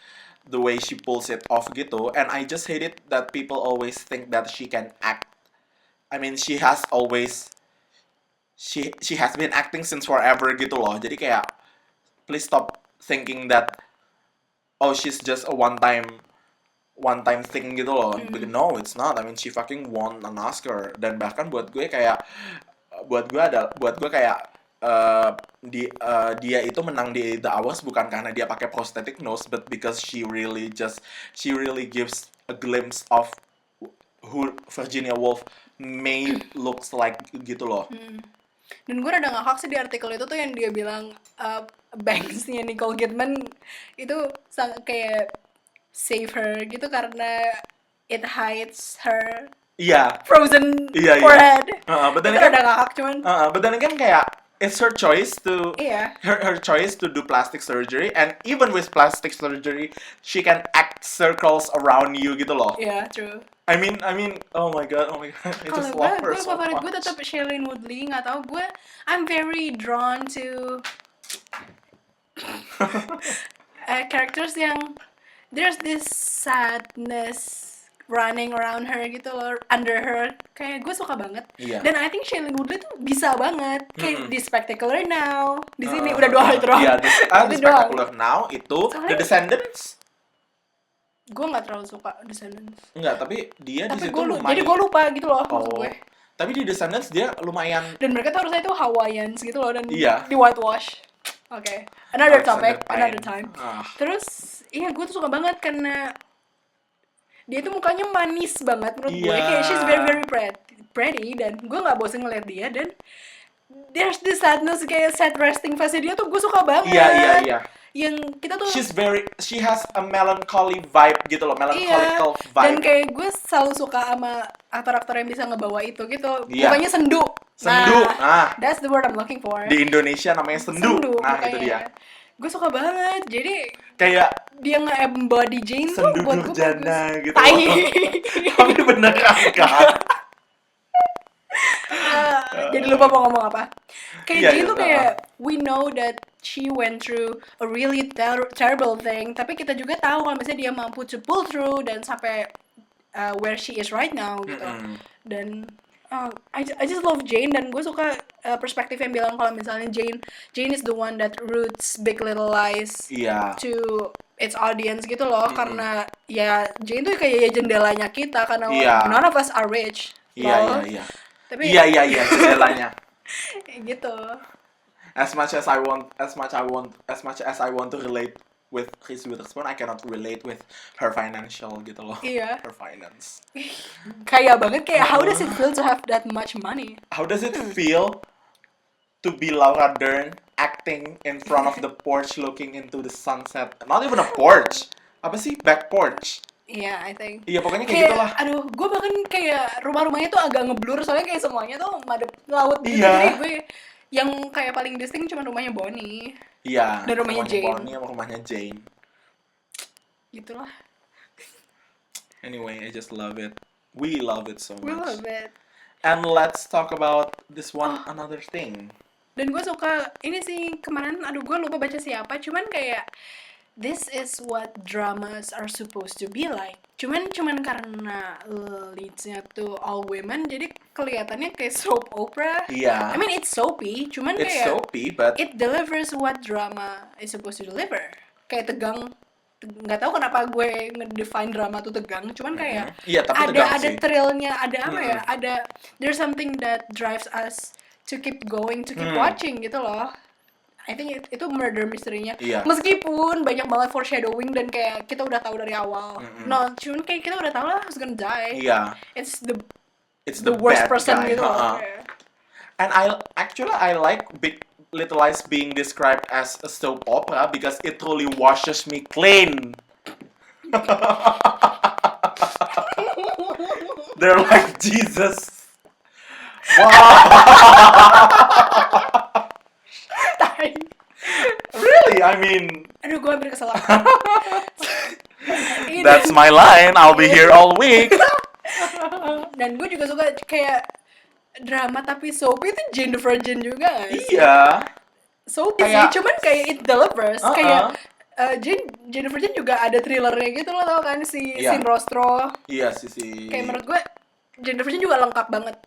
Speaker 1: the way she pulls it off gitu. And I just hate it that people always think that she can act. I mean, she has been acting since forever gitu loh. Jadi kayak, please stop thinking that, oh, she's just a one time thing gitu loh. But no, it's not. I mean, she fucking won an Oscar. Dan bahkan buat gue kayak dia itu menang di The Hours bukan karena dia pakai prosthetic nose, but because she really gives a glimpse of who Virginia Woolf may looks like gitu loh.
Speaker 2: Dan gue rada ngakak sih di artikel itu tuh yang dia bilang bangs-nya Nicole Kidman itu kayak save her gitu karena it hides her frozen forehead.
Speaker 1: But then
Speaker 2: itu
Speaker 1: again,
Speaker 2: rada ngakak cuman.
Speaker 1: But then again kayak it's her choice to
Speaker 2: Iya.
Speaker 1: her choice to do plastic surgery, and even with plastic surgery she can act circles around you gitu loh.
Speaker 2: Yeah, true.
Speaker 1: I mean, oh my god, I just love her
Speaker 2: Gue
Speaker 1: so
Speaker 2: favorit gue
Speaker 1: much.
Speaker 2: tetap Shailene Woodley, nggak tahu gue I'm very drawn to characters yang there's this sadness running around her gitu loh, under her, kayak gue suka banget.
Speaker 1: Iya.
Speaker 2: Dan I think Shailene Woodley tuh bisa banget kayak di Spectacular Now, di sini udah 2 kali doang.
Speaker 1: Iya, the
Speaker 2: Itu doang.
Speaker 1: Spectacular Now itu
Speaker 2: Soalnya-
Speaker 1: The Descendants.
Speaker 2: Gue nggak terlalu suka Descendants.
Speaker 1: Enggak, tapi dia di
Speaker 2: Tapi
Speaker 1: situ
Speaker 2: gue
Speaker 1: lumayan.
Speaker 2: jadi gue lupa gitu loh maksud
Speaker 1: Oh.
Speaker 2: gue.
Speaker 1: Tapi di Descendants dia lumayan.
Speaker 2: Dan mereka tuh harusnya itu Hawaiians gitu loh, dan
Speaker 1: Iya.
Speaker 2: di whitewash. Oke, another
Speaker 1: Alexander
Speaker 2: topic,
Speaker 1: Payne.
Speaker 2: another time.
Speaker 1: Ah.
Speaker 2: Terus, iya gue tuh suka banget karena dia tuh mukanya manis banget menurut gue.
Speaker 1: Iya.
Speaker 2: Kayak she's very very pretty, dan gue nggak bosen ngeliat dia. Dan there's this sadness, kayak sad resting face dia tuh gue suka banget.
Speaker 1: Iya.
Speaker 2: Yang kita tuh
Speaker 1: She has a melancholy vibe gitu loh, melancholical
Speaker 2: dan
Speaker 1: vibe.
Speaker 2: kayak gue selalu suka sama aktor-aktor yang bisa ngebawa itu gitu.
Speaker 1: Iya.
Speaker 2: Mukanya sendu.
Speaker 1: Sendu.
Speaker 2: That's the word I'm looking for.
Speaker 1: Di Indonesia namanya sendu. Nah,
Speaker 2: makanya.
Speaker 1: itu dia.
Speaker 2: Gue suka banget. Jadi
Speaker 1: Kayak
Speaker 2: dia nge-embody Jane tuh
Speaker 1: sendu
Speaker 2: buat gue
Speaker 1: durjana
Speaker 2: bagus.
Speaker 1: gitu loh. Tapi beneran kan?
Speaker 2: Jadi lupa mau ngomong apa. Kayak
Speaker 1: Iya,
Speaker 2: Jane
Speaker 1: iya,
Speaker 2: tuh kayak we know that she went through a really terrible thing, tapi kita juga tahu kalau misalnya dia mampu to pull through dan sampai where she is right now gitu. Dan I just love Jane, dan gue suka perspektif yang bilang kalau misalnya Jane is the one that roots Big Little Lies
Speaker 1: Iya.
Speaker 2: to its audience gitu loh,
Speaker 1: Mm-mm.
Speaker 2: karena ya Jane tuh kayak ya jendelanya kita karena
Speaker 1: Iya.
Speaker 2: none of us are rich.
Speaker 1: Iya.
Speaker 2: Lol. Tapi
Speaker 1: Iya, jendelanya.
Speaker 2: gitu.
Speaker 1: As much as I want to relate with Reese Witherspoon, I cannot relate with her financial gitu loh.
Speaker 2: Iya.
Speaker 1: Her finance.
Speaker 2: Kaya banget, kayak how does it feel to have that much money?
Speaker 1: How does it feel to be Laura Dern acting in front of the porch looking into the sunset? Not even a porch. Apa sih? Back porch.
Speaker 2: Iya, I think.
Speaker 1: Iya, pokoknya kayak gitulah.
Speaker 2: Aduh, gue bahkan kayak rumah-rumahnya tuh agak ngeblur soalnya kayak semuanya tuh madep laut gitu.
Speaker 1: Iya.
Speaker 2: Jadi gue yang kayak paling distinct cuma rumahnya Bonnie.
Speaker 1: Iya.
Speaker 2: Dan rumahnya Jane.
Speaker 1: Bonnie sama rumahnya Jane.
Speaker 2: Gitulah.
Speaker 1: Anyway, I just love it. We love it so much.
Speaker 2: We love it.
Speaker 1: And let's talk about this one another thing.
Speaker 2: Dan gue suka ini sih kemarin, aduh gue lupa baca siapa, cuman kayak this is what dramas are supposed to be like. Cuman karena leadsnya tuh all women, jadi kelihatannya kayak soap opera.
Speaker 1: Iya.
Speaker 2: I mean it's soapy, cuman
Speaker 1: It's
Speaker 2: kayak
Speaker 1: soapy, but
Speaker 2: it delivers what drama is supposed to deliver. Kayak tegang, nggak tahu kenapa gue ngedefine drama tuh tegang, cuman kayak
Speaker 1: iya, tapi tegang
Speaker 2: ada
Speaker 1: sih.
Speaker 2: thrillnya, ada apa ya, ada there's something that drives us to keep going, to keep watching gitu loh. I think itu murder mystery-nya.
Speaker 1: Iya.
Speaker 2: Meskipun banyak banget foreshadowing dan kayak kita udah tahu dari awal. No, cuman kayak kita udah tahu lah who's gonna die.
Speaker 1: Iya.
Speaker 2: It's
Speaker 1: It's
Speaker 2: the worst
Speaker 1: bad
Speaker 2: person
Speaker 1: guy.
Speaker 2: gitu loh.
Speaker 1: And I like Big Little Lies being described as a soap opera because it truly washes me clean. They're like Jesus. Wow.
Speaker 2: Tai.
Speaker 1: Really? I mean,
Speaker 2: Aduh, gue hampir kesel.
Speaker 1: that's my line. I'll be here all week.
Speaker 2: Dan gue juga suka kayak drama tapi soapy itu Jane the Virgin juga gak sih?
Speaker 1: Iya.
Speaker 2: Soapy
Speaker 1: Kayak-
Speaker 2: sih, cuman kayak it delivers.
Speaker 1: Uh-uh.
Speaker 2: Kayak Jane the Virgin juga ada thrillernya gitu loh, tau kan si
Speaker 1: Iya.
Speaker 2: Sin Rostro.
Speaker 1: Iya sih.
Speaker 2: Kayak menurut gue Jane the Virgin juga lengkap banget.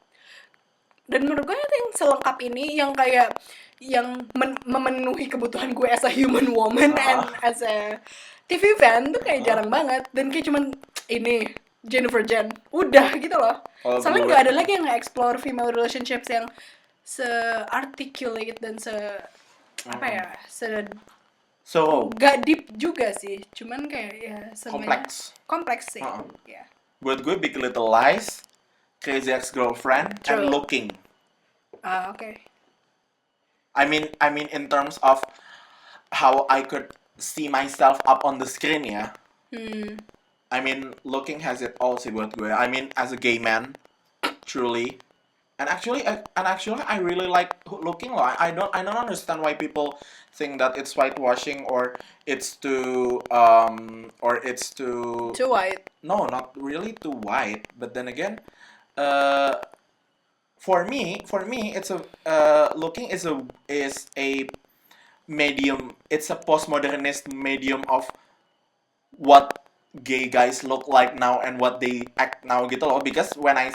Speaker 2: Dan menurut gue itu yang selengkap ini yang kayak yang memenuhi kebutuhan gue as a human woman and as a TV fan tuh kayak jarang banget. Dan kayak cuman ini Jane the Virgin udah gitu loh.
Speaker 1: Kalau
Speaker 2: Soalnya
Speaker 1: gue-
Speaker 2: nggak ada lagi yang nge-explore female relationships yang se-articulate dan apa ya,
Speaker 1: So,
Speaker 2: gak deep juga sih, cuman kayak ya semuanya kompleks sih. Ya.
Speaker 1: buat gue Big Little Lies, Crazy Ex-Girlfriend,
Speaker 2: True.
Speaker 1: and Looking.
Speaker 2: Oke.
Speaker 1: I mean in terms of how I could see myself up on the screen ya. I mean, Looking has it all sih buat gue. I mean, as a gay man, truly. And actually, I really like Looking loh. I don't understand why people think that it's whitewashing or it's too
Speaker 2: Too white.
Speaker 1: no, not really too white. But then again, for me, it's a Looking is a medium. It's a postmodernist medium of what gay guys look like now and what they act now gitu loh. Because when I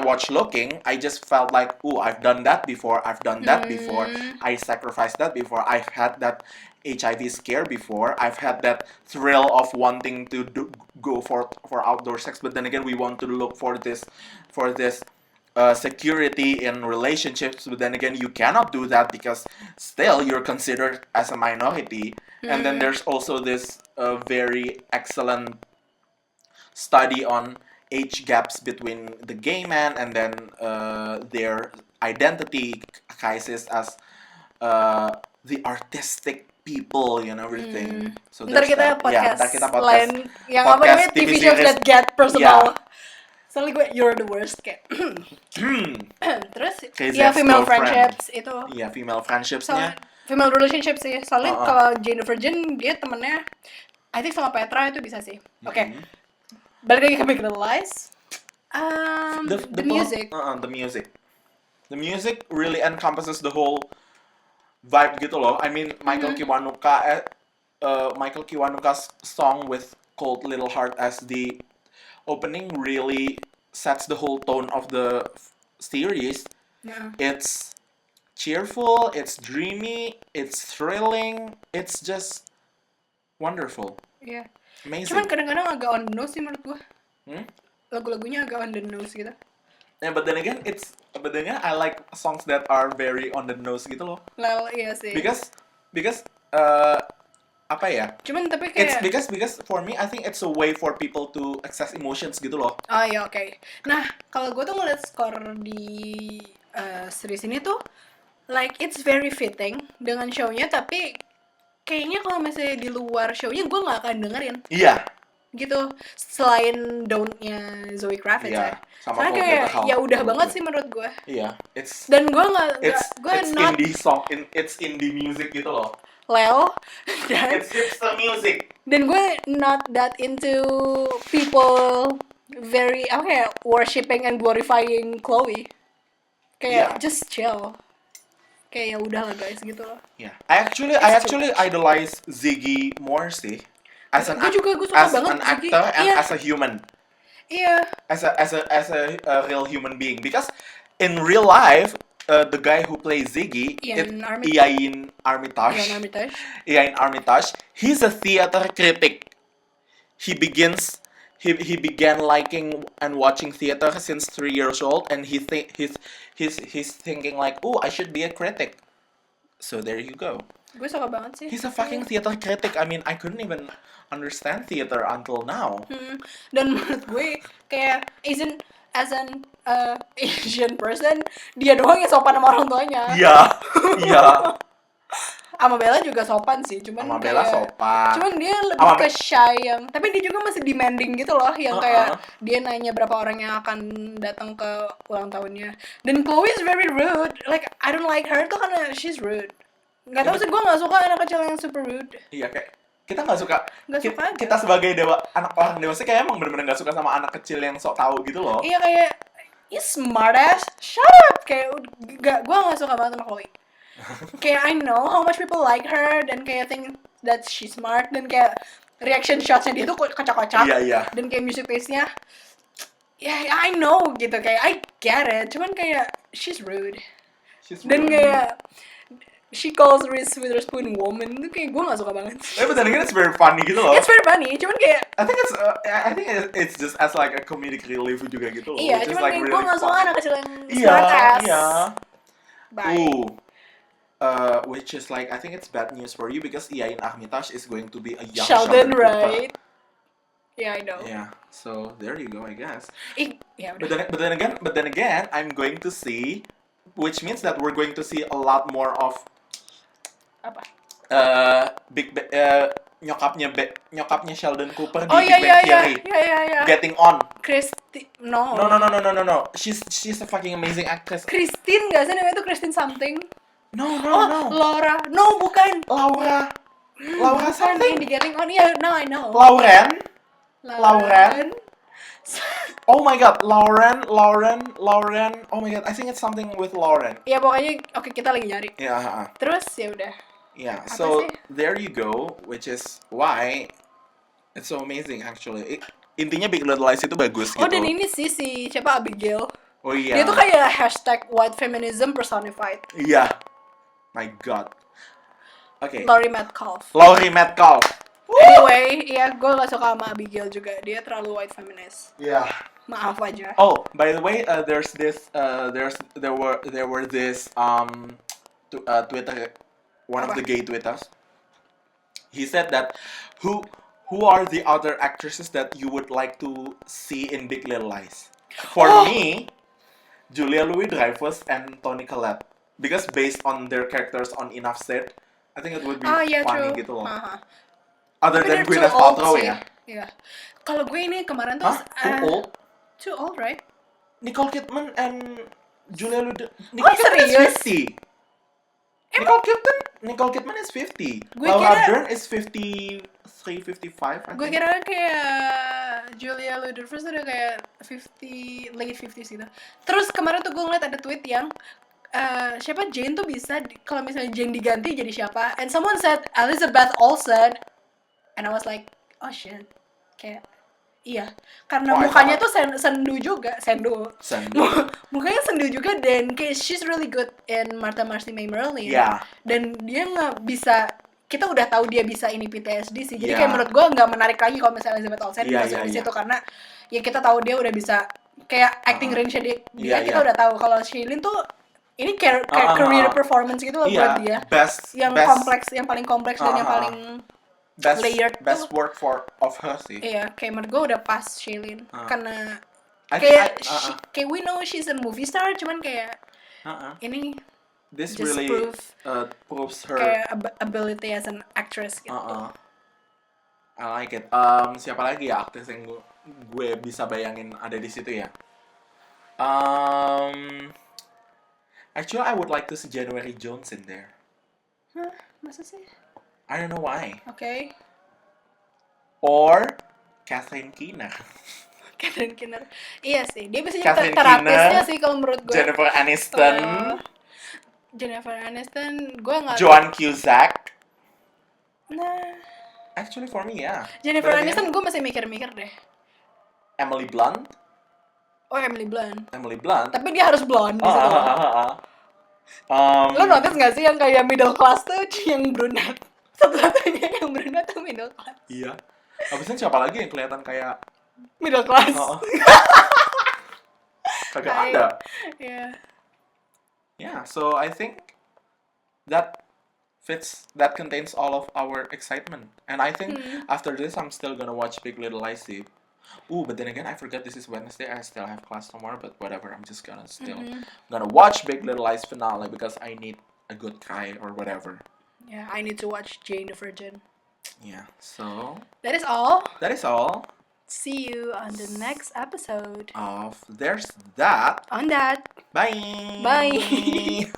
Speaker 1: watch Looking, I just felt like, oh, I've done that before. I've done that before. I sacrificed that before. I've had that HIV scare before. I've had that thrill of wanting to go for outdoor sex. But then again, we want to look for this security in relationships. But then again, you cannot do that because still you're considered as a minority. And then there's also this very excellent study on age gaps between the gay man and then their identity crisis as the artistic people, you know, everything. So
Speaker 2: Ntar
Speaker 1: there's
Speaker 2: kita
Speaker 1: that.
Speaker 2: podcast,
Speaker 1: Ntar kita
Speaker 2: lain yang apa
Speaker 1: podcast
Speaker 2: namanya TV
Speaker 1: TV
Speaker 2: shows
Speaker 1: series.
Speaker 2: that get personal.
Speaker 1: Yeah.
Speaker 2: Soalnya gue you're the worst kayak. Terus
Speaker 1: Crazy
Speaker 2: ya female
Speaker 1: Ex-Girlfriend.
Speaker 2: friendships itu.
Speaker 1: Iya, female friendships-nya.
Speaker 2: Female relationship sih. Soalnya kalau Jane the Virgin dia temennya I think sama Petra itu bisa sih. Oke. Balik lagi ke Big Little Lies. The music.
Speaker 1: The music really encompasses the whole vibe gitu loh. I mean, Michael Kiwanuka's song with Cold Little Heart as the opening really sets the whole tone of the series.
Speaker 2: Yeah.
Speaker 1: It's cheerful, it's dreamy, it's thrilling, it's just Wonderful.
Speaker 2: Iya.
Speaker 1: Amazing.
Speaker 2: Cuman kadang-kadang agak on the nose sih menurut gue.
Speaker 1: Hmm?
Speaker 2: Lagu-lagunya agak on the nose gitu.
Speaker 1: Yeah, but then again, I like songs that are very on the nose gitu loh.
Speaker 2: Iya sih.
Speaker 1: Because apa ya?
Speaker 2: Cuman tapi
Speaker 1: It's
Speaker 2: kayak
Speaker 1: because for me I think it's a way for people to access emotions gitu loh.
Speaker 2: oh iya oke. Nah, kalau gue tuh ngeliat skor di series ini tuh like it's very fitting dengan show-nya, tapi kayaknya kalau misalnya di luar show-nya gue nggak akan dengerin
Speaker 1: Iya.
Speaker 2: gitu, selain Don't-nya Zoe Kravitz
Speaker 1: Iya,
Speaker 2: ya.
Speaker 1: sama
Speaker 2: Soalnya
Speaker 1: Full
Speaker 2: kayak
Speaker 1: Metal
Speaker 2: ya udah
Speaker 1: menurut
Speaker 2: banget
Speaker 1: gue.
Speaker 2: sih menurut gue.
Speaker 1: Iya, it's
Speaker 2: Dan gue nggak gue
Speaker 1: it's
Speaker 2: not
Speaker 1: indie song, it's indie music gitu loh.
Speaker 2: Lel dan
Speaker 1: It's hipster music.
Speaker 2: gue not that into people very worshipping and glorifying Chloe. Kayak
Speaker 1: Yeah.
Speaker 2: just chill. Kayak ya udah lah guys gitu loh.
Speaker 1: Yeah, I actually idolize Ziggy more sih. As an
Speaker 2: Gue juga, gue suka
Speaker 1: as
Speaker 2: banget
Speaker 1: an
Speaker 2: Ziggy.
Speaker 1: actor and
Speaker 2: Iya.
Speaker 1: as a human,
Speaker 2: Iya.
Speaker 1: as a real human being. Because in real life, the guy who plays Ziggy,
Speaker 2: Ian
Speaker 1: Armitage,
Speaker 2: Armitage.
Speaker 1: Ian Armitage, he's a theater critic. He began liking and watching theater since 3 years old, and he's thinking like, oh, I should be a critic. So there you go.
Speaker 2: Gue suka banget sih.
Speaker 1: He's a fucking theater critic. I mean, I couldn't even understand theater until now.
Speaker 2: Dan menurut gue kayak as an Asian person, dia doang yang sopan sama orang tuanya.
Speaker 1: Iya, iya.
Speaker 2: Sama Bella juga sopan sih, cuman
Speaker 1: Sama
Speaker 2: kayak
Speaker 1: Bella sopan.
Speaker 2: Cuman dia lebih
Speaker 1: Sama
Speaker 2: ke shy yang, tapi dia juga masih demanding gitu loh, yang kayak dia nanya berapa orang yang akan datang ke ulang tahunnya. Dan Chloe is very rude. Like I don't like her tuh karena she's rude. Gak tau sih, gue gak suka anak kecil yang super rude.
Speaker 1: Iya, kayak kita nggak suka.
Speaker 2: Nggak suka aja.
Speaker 1: Kita sebagai anak orang dewasa kayak emang bener-bener nggak suka sama anak kecil yang sok tahu gitu loh.
Speaker 2: Iya kayak you smart ass, shut up. Kayak gue gak suka banget sama Chloe. Kayak I know how much people like her dan kayak think that she's smart, dan kayak reaction shotsnya dia tuh kocak-kocak.
Speaker 1: Iya, iya.
Speaker 2: Dan kayak music taste-nya I know gitu, kayak I get it. Cuman kayak she's rude. Dan kayak she calls Reese Witherspoon woman, itu kayak gue gak suka banget.
Speaker 1: Tapi then again it's very funny gitu loh.
Speaker 2: It's very funny, cuman kayak
Speaker 1: I think it's just as like a comedic relief juga gitu loh.
Speaker 2: iya,
Speaker 1: which is
Speaker 2: cuman
Speaker 1: like
Speaker 2: kayak
Speaker 1: really
Speaker 2: gue gak suka
Speaker 1: funny.
Speaker 2: anak kecil yang
Speaker 1: Iya,
Speaker 2: smart ass.
Speaker 1: iya.
Speaker 2: Bye.
Speaker 1: Which is like I think it's bad news for you because Ian Armitage is going to be a young
Speaker 2: Sheldon,
Speaker 1: Cooper.
Speaker 2: right? Yeah, I know.
Speaker 1: Yeah, so there you go, I guess.
Speaker 2: Ya
Speaker 1: But
Speaker 2: udah.
Speaker 1: then again, I'm going to see, which means that we're going to see a lot more of
Speaker 2: Apa?
Speaker 1: nyokapnya Sheldon Cooper di
Speaker 2: Oh
Speaker 1: Big
Speaker 2: iya
Speaker 1: Bang
Speaker 2: iya
Speaker 1: Theory.
Speaker 2: iya.
Speaker 1: Getting on.
Speaker 2: No.
Speaker 1: No. She's a fucking amazing actress.
Speaker 2: Christine nggak sih namanya itu Christine something?
Speaker 1: No.
Speaker 2: Laura. No, bukan.
Speaker 1: Laura
Speaker 2: Bukan
Speaker 1: something.
Speaker 2: yang di Getting On. Iya, no, I know.
Speaker 1: Lauren.
Speaker 2: Lauren.
Speaker 1: Oh my god, Lauren. Oh my god, I think it's something with Lauren.
Speaker 2: Ya pokoknya oke, kita lagi nyari.
Speaker 1: Yeah.
Speaker 2: Terus ya udah.
Speaker 1: Yeah,
Speaker 2: Apa
Speaker 1: so
Speaker 2: sih?
Speaker 1: there you go, which is why it's so amazing actually. Intinya Big Little Lies itu bagus gitu.
Speaker 2: Oh, dan ini sih si siapa, Abigail.
Speaker 1: Oh iya.
Speaker 2: Dia tuh kayak hashtag white feminism personified.
Speaker 1: Iya. My god. Oke.
Speaker 2: Laurie Metcalf.
Speaker 1: Laurie Metcalf.
Speaker 2: Anyway, iya gue gak suka sama Abigail juga. Dia terlalu white feminist.
Speaker 1: Yeah.
Speaker 2: Maaf aja.
Speaker 1: Oh, by the way, there were this Twitter, one of
Speaker 2: Apa?
Speaker 1: the gay Twitters. He said that who are the other actresses that you would like to see in Big Little Lies? For
Speaker 2: Oh!
Speaker 1: me, Julia Louis-Dreyfus and Toni Collette, because based on their characters on Enough Said, I think it would be
Speaker 2: Iya,
Speaker 1: funny
Speaker 2: true.
Speaker 1: gitu loh.
Speaker 2: Haha.
Speaker 1: Other
Speaker 2: Tapi
Speaker 1: than
Speaker 2: they're too
Speaker 1: Gwyneth
Speaker 2: old
Speaker 1: Paltrow
Speaker 2: sih.
Speaker 1: ya.
Speaker 2: Iya. Kalau gue ini kemarin tuh
Speaker 1: Hah? Too old?
Speaker 2: Too old, right?
Speaker 1: Nicole Kidman and Julia Louis.
Speaker 2: Oh, serius?
Speaker 1: Is 50.
Speaker 2: Emang?
Speaker 1: Nicole Kidman is 50.
Speaker 2: Gue
Speaker 1: Laura
Speaker 2: kira-
Speaker 1: Dern is 53, 55. I
Speaker 2: Gue
Speaker 1: think.
Speaker 2: kira kayak Julia Louis-Dreyfus udah kayak 50, late 50s gitu. Terus kemarin tuh gue ngeliat ada tweet yang siapa Jane tuh bisa kalau misalnya Jane diganti jadi siapa? And someone said Elizabeth Olsen, and I was like, oh shit, kayak iya, karena
Speaker 1: Oh, I
Speaker 2: mukanya
Speaker 1: thought-
Speaker 2: tuh sendu juga, sendu.
Speaker 1: Sandu.
Speaker 2: Mukanya sendu juga, dan kayak she's really good in Martha Marcy May Merlin.
Speaker 1: Yeah.
Speaker 2: Dan dia nggak bisa kita udah tahu dia bisa ini PTSD sih. Jadi
Speaker 1: Iya.
Speaker 2: kayak menurut gue nggak menarik lagi kalau misalnya Elizabeth Olsen
Speaker 1: Iya,
Speaker 2: dimasukin
Speaker 1: iya,
Speaker 2: di
Speaker 1: iya.
Speaker 2: situ karena ya kita tahu dia udah bisa kayak acting range-nya dia
Speaker 1: Iya,
Speaker 2: kita
Speaker 1: iya.
Speaker 2: udah tahu. Kalau Shailene tuh ini kayak career performance gitu loh buat dia. Yang kompleks, yang paling kompleks dan yang paling layered
Speaker 1: best
Speaker 2: tuh.
Speaker 1: work of her sih.
Speaker 2: Iya, kayak menurut gue udah pas Shailene karena
Speaker 1: I
Speaker 2: kayak
Speaker 1: think
Speaker 2: kayak we know she's a movie star, cuman kayak ini
Speaker 1: this
Speaker 2: just
Speaker 1: really proves her
Speaker 2: kayak ability as an actress gitu.
Speaker 1: I like it. Siapa lagi ya aktris yang gue bisa bayangin ada di situ ya? Actually, I would like to see January Jones in there.
Speaker 2: Hah, masa sih?
Speaker 1: I don't know why.
Speaker 2: Oke.
Speaker 1: Or Catherine Keener.
Speaker 2: Catherine Keener. Iya sih, dia bisa jadi
Speaker 1: Catherine
Speaker 2: terapisnya
Speaker 1: Keener,
Speaker 2: sih kalau menurut gue.
Speaker 1: Jennifer Aniston,
Speaker 2: Jennifer Aniston, gue nggak.
Speaker 1: Joan Cusack.
Speaker 2: Nah,
Speaker 1: Actually for me ya.
Speaker 2: Jennifer Aniston gue masih mikir-mikir deh.
Speaker 1: Emily Blunt.
Speaker 2: Oh, Emily Blunt.
Speaker 1: Emily Blunt.
Speaker 2: Tapi dia harus blonde di situ. Lo notice nggak sih yang kayak middle class tuh yang brunette? Satu-satunya yang brunette tuh middle class.
Speaker 1: Iya. Abisnya siapa lagi yang kelihatan kayak
Speaker 2: Middle class.
Speaker 1: kagak ada.
Speaker 2: Yeah.
Speaker 1: Yeah, so I think that contains all of our excitement. And I think after this I'm still gonna watch Big Little Lies sih. But then again I forgot this is Wednesday. I still have class tomorrow, but whatever. I'm just gonna gonna watch Big Little Lies finale because I need a good cry or whatever.
Speaker 2: Yeah, I need to watch Jane the Virgin.
Speaker 1: Yeah, so
Speaker 2: That is all.
Speaker 1: that is all
Speaker 2: See you on the next episode.
Speaker 1: of There's That.
Speaker 2: On that.
Speaker 1: Bye.
Speaker 2: Bye.